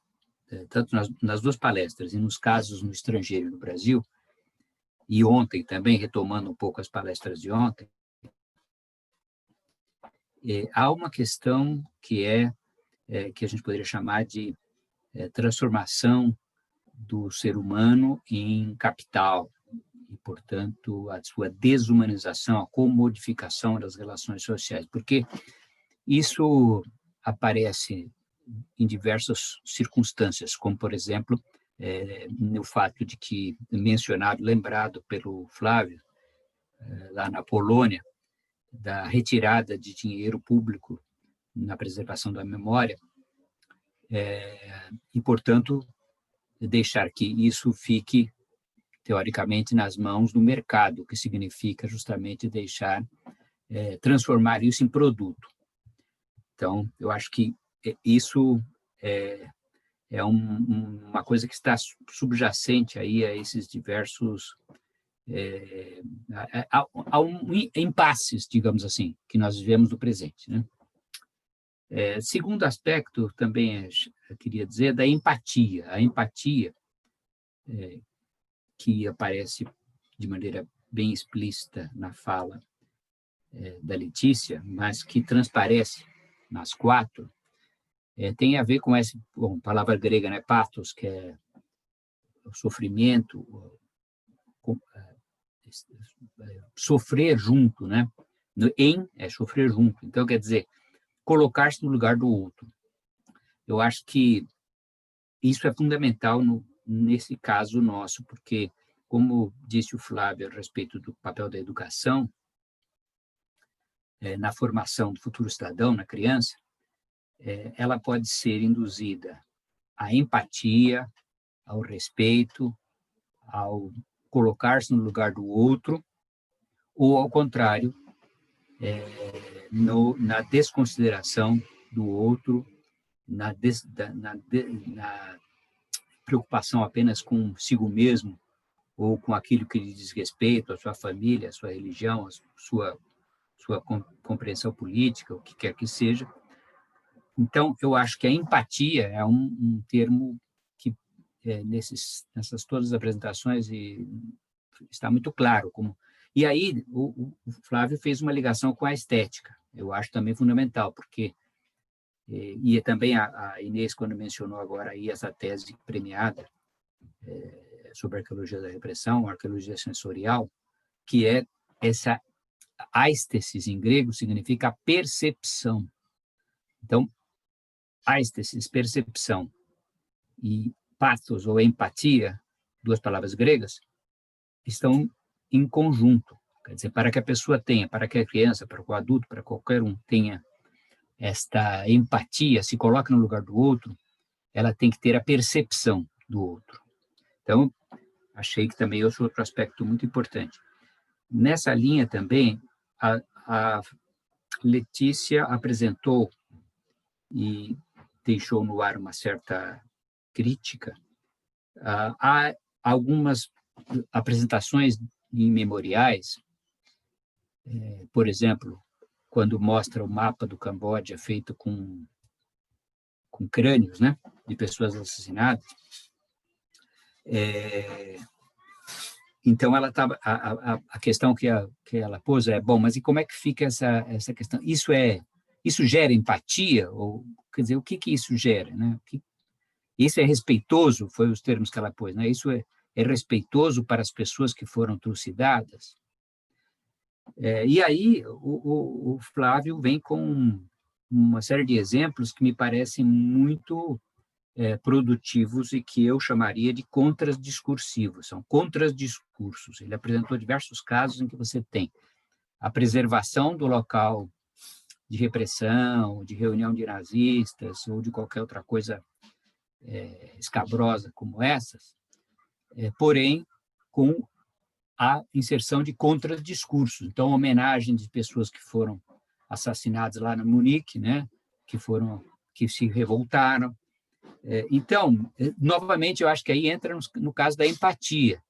E: tanto nas duas palestras e nos casos no estrangeiro e no Brasil, e ontem também, retomando um pouco as palestras de ontem, há uma questão que que a gente poderia chamar de transformação do ser humano em capital, e, portanto, a sua desumanização, a comodificação das relações sociais, porque isso aparece em diversas circunstâncias, como, por exemplo, no fato de que, lembrado pelo Flávio, lá na Polônia, da retirada de dinheiro público na preservação da memória, e, portanto, deixar que isso fique, teoricamente, nas mãos do mercado, que significa justamente transformar isso em produto. Então, eu acho que isso é uma coisa que está subjacente aí a esses diversos impasses, digamos assim, que nós vivemos no presente, né? Segundo aspecto, também eu queria dizer, da empatia. A empatia, que aparece de maneira bem explícita na fala da Letícia, mas que transparece nas quatro, tem a ver com essa palavra grega, né, pathos, que é o sofrimento, sofrer junto, né? Sofrer junto. Então, quer dizer, colocar-se no lugar do outro. Eu acho que isso é fundamental nesse caso nosso, porque, como disse o Flávio a respeito do papel da educação, na formação do futuro cidadão, na criança, ela pode ser induzida à empatia, ao respeito, ao colocar-se no lugar do outro, ou, ao contrário, na desconsideração do outro, na preocupação apenas consigo mesmo, ou com aquilo que lhe diz respeito, a sua família, a sua religião, a sua compreensão política, o que quer que seja. Então, eu acho que a empatia é um termo que, nessas todas as apresentações, está muito claro. E aí, o Flávio fez uma ligação com a estética. Eu acho também fundamental, porque e também a Inês, quando mencionou agora aí essa tese premiada sobre a arqueologia da repressão, a arqueologia sensorial, que é essa aistesis, em grego, significa percepção. Então, aistesis, percepção, e pathos, ou empatia, duas palavras gregas, estão em conjunto. Quer dizer, para que a pessoa tenha, para que a criança, para o adulto, para qualquer um tenha esta empatia, se coloque no lugar do outro, ela tem que ter a percepção do outro. Então, achei que também esse é outro aspecto muito importante. Nessa linha também, a Letícia apresentou e deixou no ar uma certa crítica. Há algumas apresentações em memoriais, por exemplo, quando mostra o mapa do Camboja feito com crânios, né, de pessoas assassinadas. Então, ela tava, a questão que ela pôs é, bom, mas e como é que fica essa questão? Isso gera empatia? Ou, quer dizer, o que isso gera? Né? Isso é respeitoso, foi os termos que ela pôs, né? Isso é respeitoso para as pessoas que foram trucidadas? E aí, o Flávio vem com uma série de exemplos que me parecem muito produtivos e que eu chamaria de contradiscursivos, são contradiscursos. Ele apresentou diversos casos em que você tem a preservação do local de repressão, de reunião de nazistas ou de qualquer outra coisa escabrosa como essas, porém com a inserção de contradiscursos. Então, homenagem de pessoas que foram assassinadas lá no Munique, né, que se revoltaram. Então, novamente, eu acho que aí entra no caso da empatia.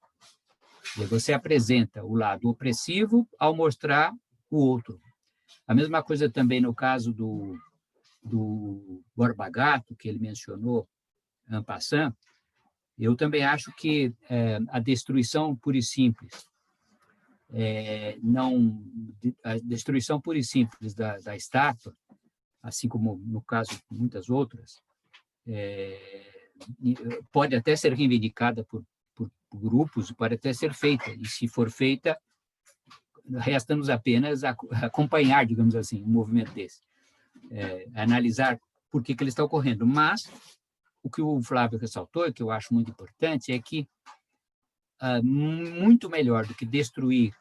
E: Você apresenta o lado opressivo ao mostrar o outro. A mesma coisa também no caso do Borba Gato, que ele mencionou, en passant, eu também acho que a destruição pura e simples, a destruição pura e simples da estátua, assim como no caso de muitas outras, pode até ser reivindicada por grupos, pode até ser feita, e se for feita, resta-nos apenas acompanhar, digamos assim, um movimento desse, analisar por que ele está ocorrendo. Mas o que o Flávio ressaltou, e que eu acho muito importante, é que muito melhor do que destruir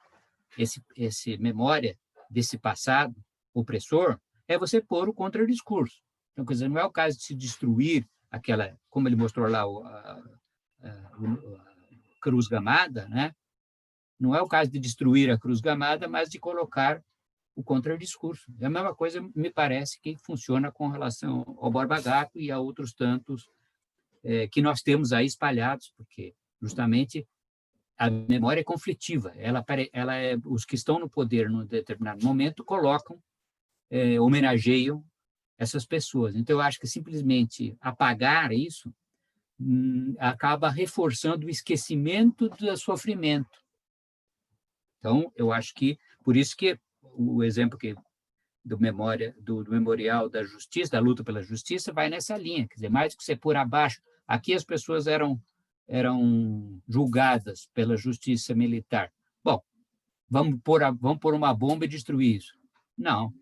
E: esse memória desse passado opressor, é você pôr o contradiscurso. Então, quer dizer, não é o caso de se destruir aquela, como ele mostrou lá, a Cruz Gamada, né? Não é o caso de destruir a Cruz Gamada, mas de colocar o contradiscurso. É a mesma coisa, me parece, que funciona com relação ao Borba Gato e a outros tantos que nós temos aí espalhados, porque justamente a memória é conflitiva. Os que estão no poder num determinado momento colocam, homenageiam essas pessoas. Então, eu acho que simplesmente apagar isso acaba reforçando o esquecimento do sofrimento. Então, eu acho que, por isso que o exemplo do Memorial da Justiça, da luta pela justiça, vai nessa linha, quer dizer, mais do que ser por abaixo. Aqui as pessoas eram julgadas pela justiça militar. Bom, vamos pôr uma bomba e destruir isso. Não,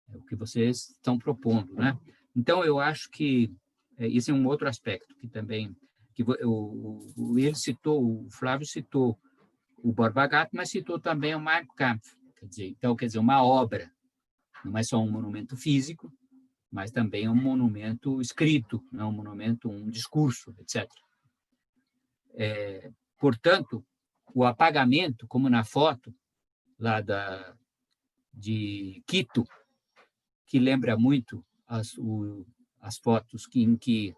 E: é o que vocês estão propondo, né? Então, eu acho que isso é um outro aspecto que também o Flávio citou o Borba Gato, mas citou também o Mein Kampf, quer dizer, uma obra, não é só um monumento físico, mas também um monumento escrito, um monumento, um discurso, etc. Portanto, o apagamento, como na foto lá de Quito, que lembra muito as fotos em que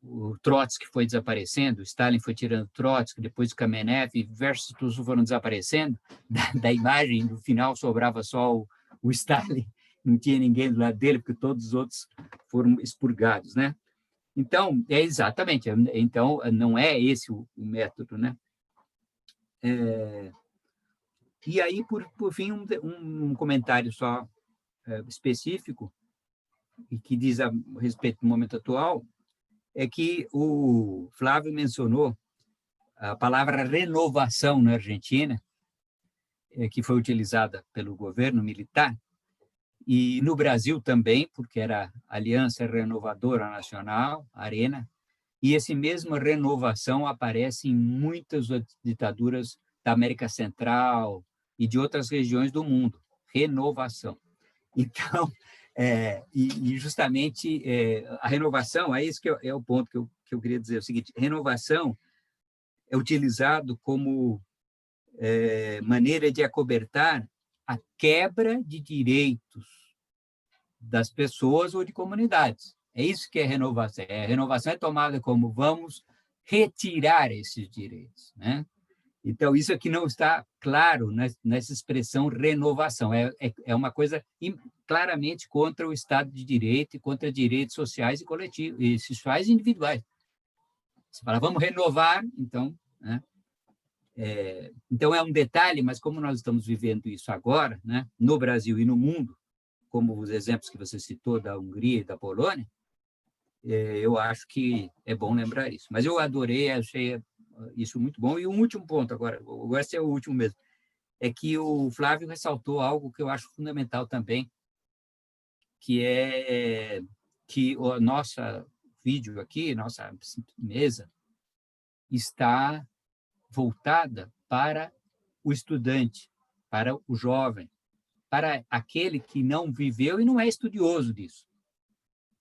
E: o Trotsky foi desaparecendo, Stalin foi tirando Trotsky, depois o Kamenev, e diversos foram desaparecendo, da imagem, no final sobrava só o Stalin, não tinha ninguém do lado dele, porque todos os outros foram expurgados, né? Então, exatamente, então não é esse o método, né? E aí, por fim, um comentário só específico, e que diz a respeito do momento atual, é que o Flávio mencionou a palavra renovação na Argentina, que foi utilizada pelo governo militar, e no Brasil também, porque era a Aliança Renovadora Nacional, ARENA, e essa mesma renovação aparece em muitas ditaduras da América Central e de outras regiões do mundo. Renovação. Então, justamente a renovação, é isso que é o ponto que eu queria dizer, é o seguinte: renovação é utilizado como maneira de acobertar a quebra de direitos das pessoas ou de comunidades. É isso que é renovação. A renovação é tomada como vamos retirar esses direitos, né? Então, isso aqui não está claro nessa expressão renovação. É uma coisa claramente contra o Estado de Direito e contra direitos sociais e coletivos, e sociais e individuais. Você fala, vamos renovar, então, né? Então, é um detalhe, mas como nós estamos vivendo isso agora, né, no Brasil e no mundo, como os exemplos que você citou da Hungria e da Polônia, eu acho que é bom lembrar isso. Mas eu adorei, achei isso muito bom. E um último ponto agora esse é o último mesmo, é que o Flávio ressaltou algo que eu acho fundamental também, que é que o nosso vídeo aqui, nossa mesa, está voltada para o estudante, para o jovem, para aquele que não viveu e não é estudioso disso.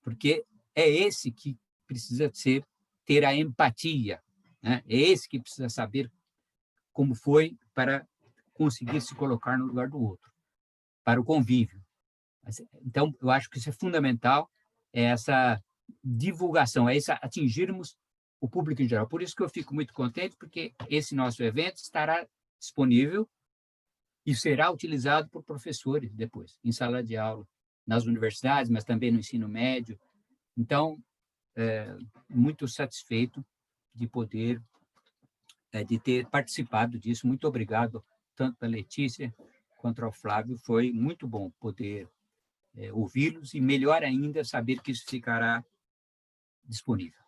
E: Porque é esse que precisa ter a empatia, né? É esse que precisa saber como foi para conseguir se colocar no lugar do outro, para o convívio. Então, eu acho que isso é fundamental, essa divulgação, atingirmos o público em geral. Por isso que eu fico muito contente, porque esse nosso evento estará disponível e será utilizado por professores depois, em sala de aula, nas universidades, mas também no ensino médio. Então, muito satisfeito de poder, de ter participado disso. Muito obrigado, tanto a Letícia quanto ao Flávio. Foi muito bom poder ouvi-los e, melhor ainda, saber que isso ficará disponível.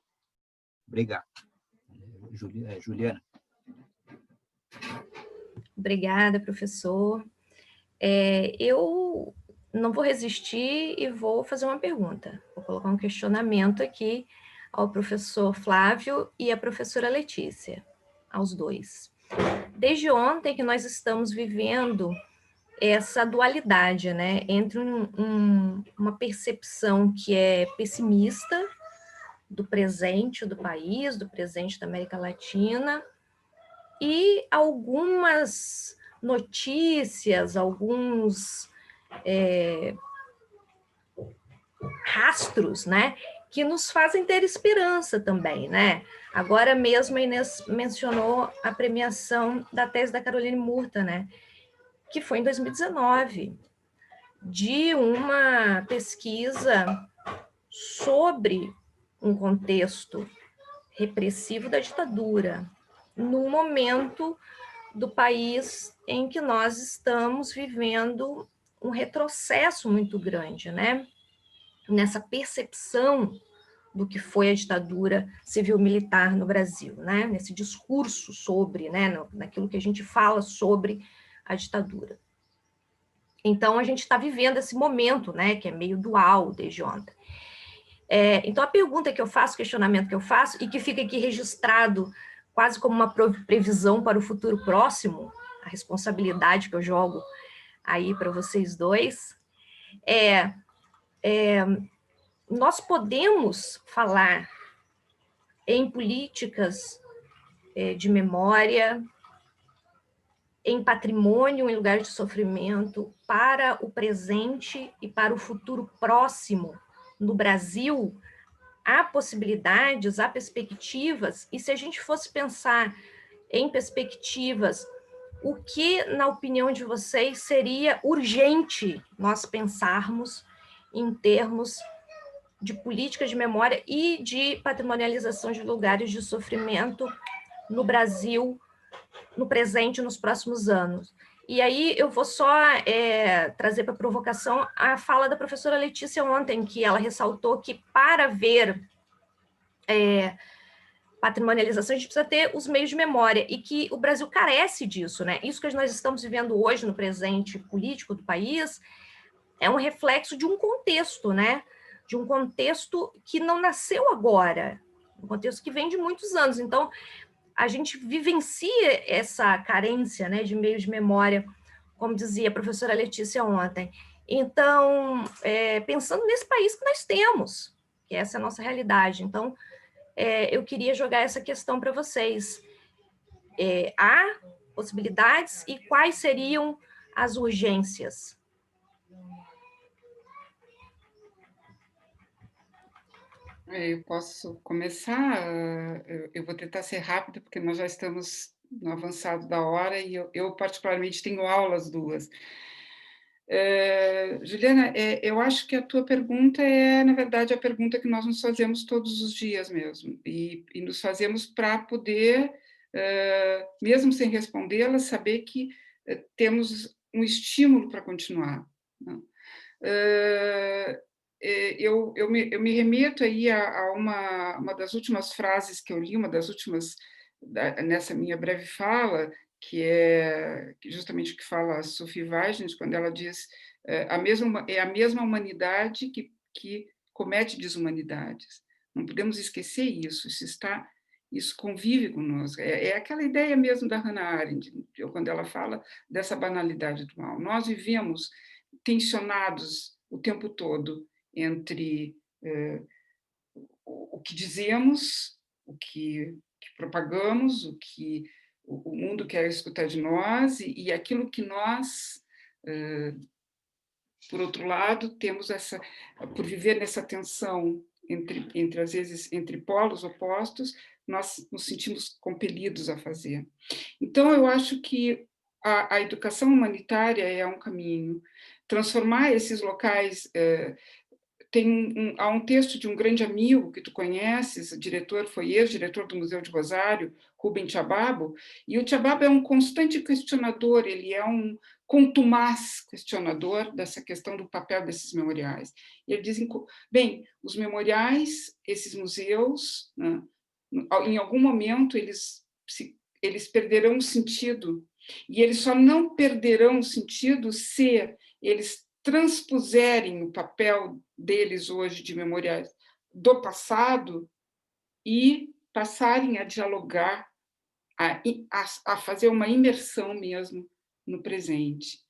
E: Obrigado. Juliana.
B: Obrigada, professor. Eu não vou resistir e vou fazer uma pergunta. Vou colocar um questionamento aqui ao professor Flávio e à professora Letícia, aos dois. Desde ontem que nós estamos vivendo essa dualidade, né, entre uma percepção que é pessimista do presente do país, do presente da América Latina, e algumas notícias, alguns rastros, né, que nos fazem ter esperança também, né? Agora mesmo a Inês mencionou a premiação da tese da Caroline Murta, né, que foi em 2019, de uma pesquisa sobre um contexto repressivo da ditadura, no momento do país em que nós estamos vivendo um retrocesso muito grande, né? Nessa percepção do que foi a ditadura civil-militar no Brasil, né? Nesse discurso sobre, né? Naquilo que a gente fala sobre a ditadura. Então, a gente está vivendo esse momento, né? Que é meio dual desde ontem. Então, a pergunta que eu faço, o questionamento que eu faço, e que fica aqui registrado quase como uma previsão para o futuro próximo, a responsabilidade que eu jogo aí para vocês dois, nós podemos falar em políticas de memória, em patrimônio em lugar de sofrimento, para o presente e para o futuro próximo no Brasil. Há possibilidades, há perspectivas, e se a gente fosse pensar em perspectivas, o que, na opinião de vocês, seria urgente nós pensarmos em termos de política de memória e de patrimonialização de lugares de sofrimento no Brasil, no presente e nos próximos anos? E aí eu vou só trazer para provocação a fala da professora Letícia ontem, que ela ressaltou que para ver patrimonialização, a gente precisa ter os meios de memória, e que o Brasil carece disso, né? Isso que nós estamos vivendo hoje no presente político do país é um reflexo de um contexto, né? De um contexto que não nasceu agora, um contexto que vem de muitos anos. Então, a gente vivencia essa carência, né, de meios de memória, como dizia a professora Letícia ontem. Então, pensando nesse país que nós temos, que essa é a nossa realidade. Então, eu queria jogar essa questão para vocês. Há possibilidades e quais seriam as urgências?
C: Eu posso começar? Eu vou tentar ser rápida, porque nós já estamos no avançado da hora e eu particularmente, tenho aulas 2. Juliana, eu acho que a tua pergunta é, na verdade, a pergunta que nós nos fazemos todos os dias mesmo, e nos fazemos para poder, mesmo sem respondê-la, saber que temos um estímulo para continuar, né? Eu me remeto aí a uma das últimas frases que eu li, uma das últimas, nessa minha breve fala, que é justamente o que fala a Sophie Weisner, quando ela diz é a mesma humanidade que comete desumanidades. Não podemos esquecer isso, isso convive conosco. É aquela ideia mesmo da Hannah Arendt, quando ela fala dessa banalidade do mal. Nós vivemos tensionados o tempo todo entre o que dizemos, o que propagamos, o que o mundo quer escutar de nós e aquilo que nós, por outro lado, temos por viver nessa tensão entre às vezes, entre polos opostos, nós nos sentimos compelidos a fazer. Então, eu acho que a educação humanitária é um caminho. Transformar esses locais... Há um texto de um grande amigo que tu conheces, o diretor foi ex-diretor do Museu de Rosário, Rubem Chababo, e o Chababo é um constante questionador, ele é um contumaz questionador dessa questão do papel desses memoriais. E ele diz, bem, os memoriais, esses museus, né, em algum momento eles perderão o sentido, e eles só não perderão o sentido se eles transpuserem o papel deles hoje de memoriais do passado e passarem a dialogar, a fazer uma imersão mesmo no presente.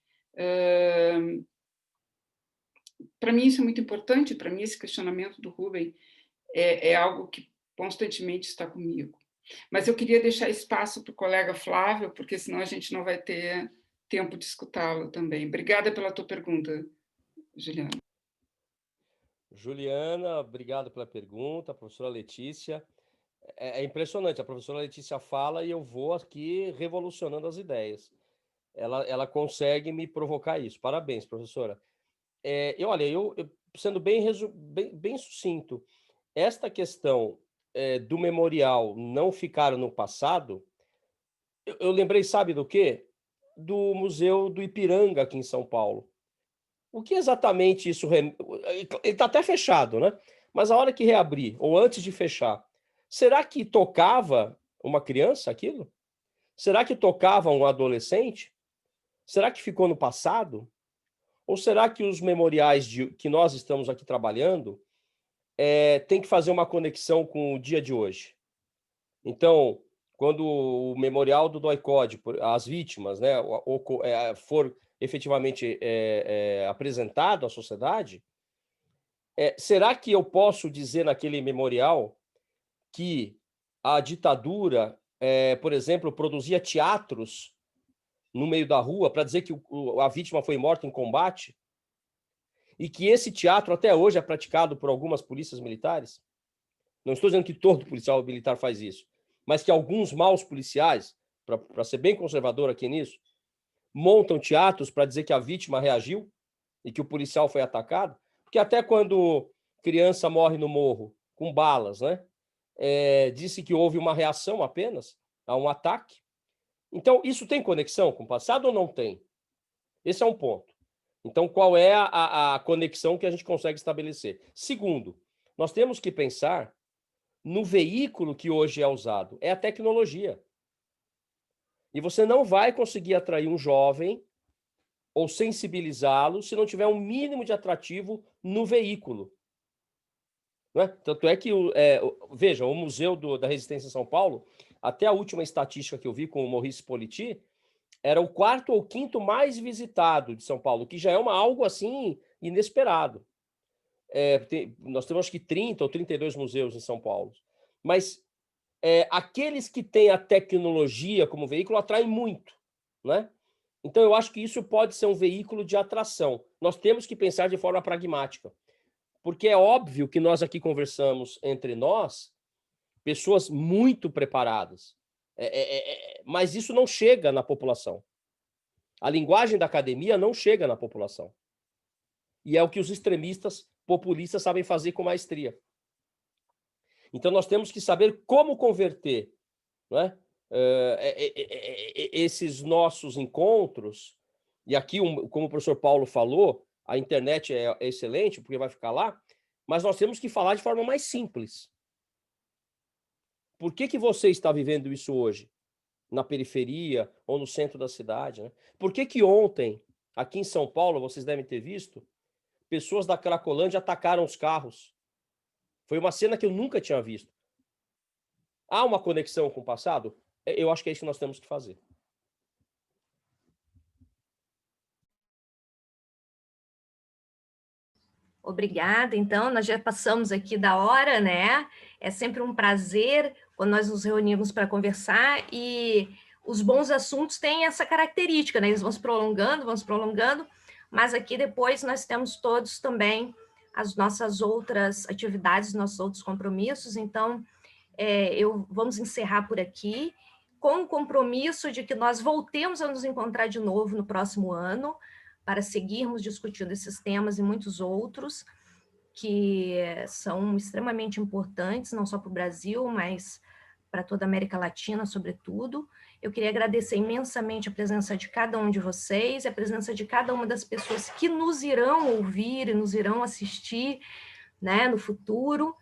C: Para mim isso é muito importante, para mim esse questionamento do Rubem é algo que constantemente está comigo. Mas eu queria deixar espaço para o colega Flávio, porque senão a gente não vai ter tempo de escutá-lo também. Obrigada pela tua pergunta, Juliana.
D: Juliana, obrigado pela pergunta. Professora Letícia, é impressionante, a professora Letícia fala e eu vou aqui revolucionando as ideias. Ela consegue me provocar isso. Parabéns, professora. Olha, eu sendo bem sucinto, esta questão do memorial não ficar no passado, eu lembrei, sabe do quê? Do Museu do Ipiranga, aqui em São Paulo. O que exatamente isso... Ele está até fechado, né? Mas a hora que reabrir, ou antes de fechar, será que tocava uma criança aquilo? Será que tocava um adolescente? Será que ficou no passado? Ou será que os memoriais que nós estamos aqui trabalhando tem que fazer uma conexão com o dia de hoje? Então, quando o memorial do DOI-CODE, as vítimas, né, for efetivamente apresentado à sociedade, será que eu posso dizer naquele memorial que a ditadura, por exemplo, produzia teatros no meio da rua para dizer que a vítima foi morta em combate? E que esse teatro até hoje é praticado por algumas polícias militares? Não estou dizendo que todo policial militar faz isso, mas que alguns maus policiais, para ser bem conservador aqui nisso, montam teatros para dizer que a vítima reagiu e que o policial foi atacado, porque até quando criança morre no morro com balas, né, disse que houve uma reação apenas a um ataque. Então, isso tem conexão com o passado ou não tem? Esse é um ponto. Então, qual é a conexão que a gente consegue estabelecer? Segundo, nós temos que pensar no veículo que hoje é usado, é a tecnologia. E você não vai conseguir atrair um jovem ou sensibilizá-lo se não tiver um mínimo de atrativo no veículo. Não é? Tanto é que, veja, o Museu da Resistência em São Paulo, até a última estatística que eu vi com o Maurice Politi, era o 4º ou 5º mais visitado de São Paulo, que já é algo assim inesperado. Nós temos acho que 30 ou 32 museus em São Paulo. Mas aqueles que têm a tecnologia como veículo atraem muito, né? Então, eu acho que isso pode ser um veículo de atração. Nós temos que pensar de forma pragmática, porque é óbvio que nós aqui conversamos entre nós, pessoas muito preparadas, mas isso não chega na população. A linguagem da academia não chega na população. E é o que os extremistas populistas sabem fazer com maestria. Então, nós temos que saber como converter, não é? Esses nossos encontros, e aqui, como o professor Paulo falou, a internet é excelente, porque vai ficar lá, mas nós temos que falar de forma mais simples. Por que você está vivendo isso hoje? Na periferia ou no centro da cidade, né? Por que ontem, aqui em São Paulo, vocês devem ter visto, pessoas da Cracolândia atacaram os carros? Foi uma cena que eu nunca tinha visto. Há uma conexão com o passado? Eu acho que é isso que nós temos que fazer.
B: Obrigada. Então, nós já passamos aqui da hora, né? É sempre um prazer quando nós nos reunimos para conversar, e os bons assuntos têm essa característica, né? Eles vão se prolongando, mas aqui depois nós temos todos também as nossas outras atividades, nossos outros compromissos. Então, vamos encerrar por aqui, com o compromisso de que nós voltemos a nos encontrar de novo no próximo ano, para seguirmos discutindo esses temas e muitos outros, que são extremamente importantes, não só para o Brasil, mas para toda a América Latina, sobretudo. Eu queria agradecer imensamente a presença de cada um de vocês, a presença de cada uma das pessoas que nos irão ouvir e nos irão assistir, né, no futuro.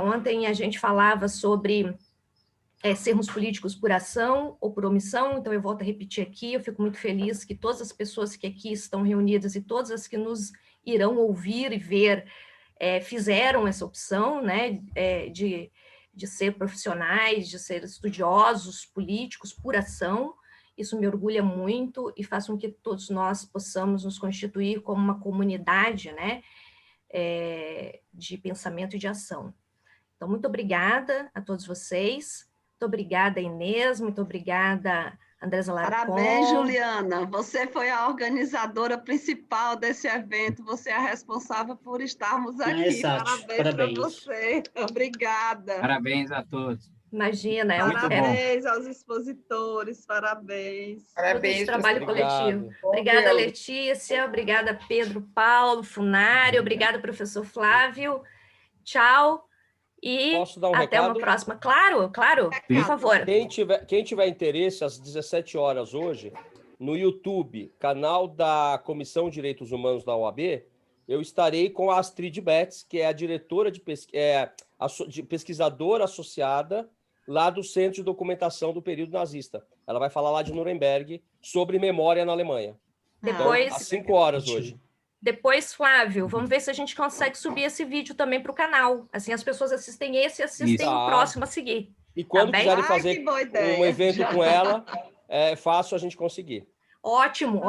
B: Ontem a gente falava sobre sermos políticos por ação ou por omissão, então eu volto a repetir aqui, eu fico muito feliz que todas as pessoas que aqui estão reunidas e todas as que nos irão ouvir e ver fizeram essa opção, né, de ser profissionais, de ser estudiosos políticos por ação. Isso me orgulha muito e faz com que todos nós possamos nos constituir como uma comunidade, né, de pensamento e de ação. Então, muito obrigada a todos vocês. Muito obrigada, Inês. Muito obrigada, Andresa Larcon.
A: Parabéns, Juliana. Você foi a organizadora principal desse evento. Você é a responsável por estarmos aqui.
F: Exato.
A: Parabéns para você. Obrigada.
E: Parabéns a todos.
B: Imagina.
A: Parabéns aos expositores. Parabéns.
C: Parabéns.
B: Trabalho coletivo. Obrigada, Letícia. Obrigada, Pedro, Paulo, Funari. Obrigada, professor Flávio. Tchau. E
D: Posso dar um
B: até
D: recado?
B: uma próxima. Claro, por favor.
D: Quem tiver interesse, às 17 horas hoje, no YouTube, canal da Comissão de Direitos Humanos da OAB, eu estarei com a Astrid Betts, que é a diretora de pesquisadora associada lá do Centro de Documentação do Período Nazista. Ela vai falar lá de Nuremberg sobre memória na Alemanha.
B: Depois,
D: então, às 5 horas hoje.
B: Depois, Flávio, vamos ver se a gente consegue subir esse vídeo também para o canal. Assim, as pessoas assistem esse e assistem o próximo a seguir.
D: E quando quiserem
A: Ai,
D: fazer
A: que boa ideia.
D: um evento com ela, é fácil a gente conseguir.
B: Ótimo.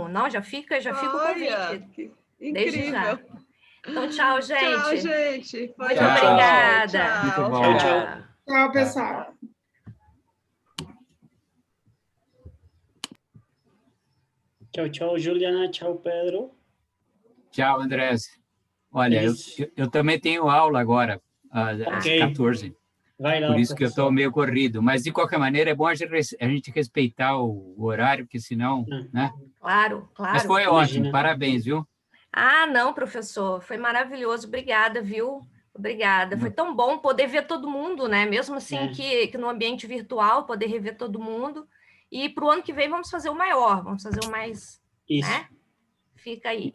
B: Não, já fica o convite.
A: Que
B: Desde já.
A: incrível.
B: Então, tchau, gente.
A: Tchau, gente. Foi
B: Muito
A: ótimo.
B: obrigada.
E: Muito bom.
F: Tchau.
C: Tchau, pessoal.
F: Tchau, Juliana. Tchau, Pedro.
E: Tchau, Andrés. Olha, eu também tenho aula agora, às 14.
F: Vai lá,
E: por isso que eu
F: professor.
E: estou meio corrido. Mas, de qualquer maneira, é bom a gente respeitar o horário, porque senão... né?
B: Claro.
E: Mas foi ótimo. Parabéns, viu?
B: Ah, não, professor. Foi maravilhoso. Obrigada, viu? Obrigada. Foi tão bom poder ver todo mundo, né? Mesmo assim que no ambiente virtual, poder rever todo mundo. E para o ano que vem vamos fazer o maior, vamos fazer o mais...
F: Isso.
B: Né? Fica aí.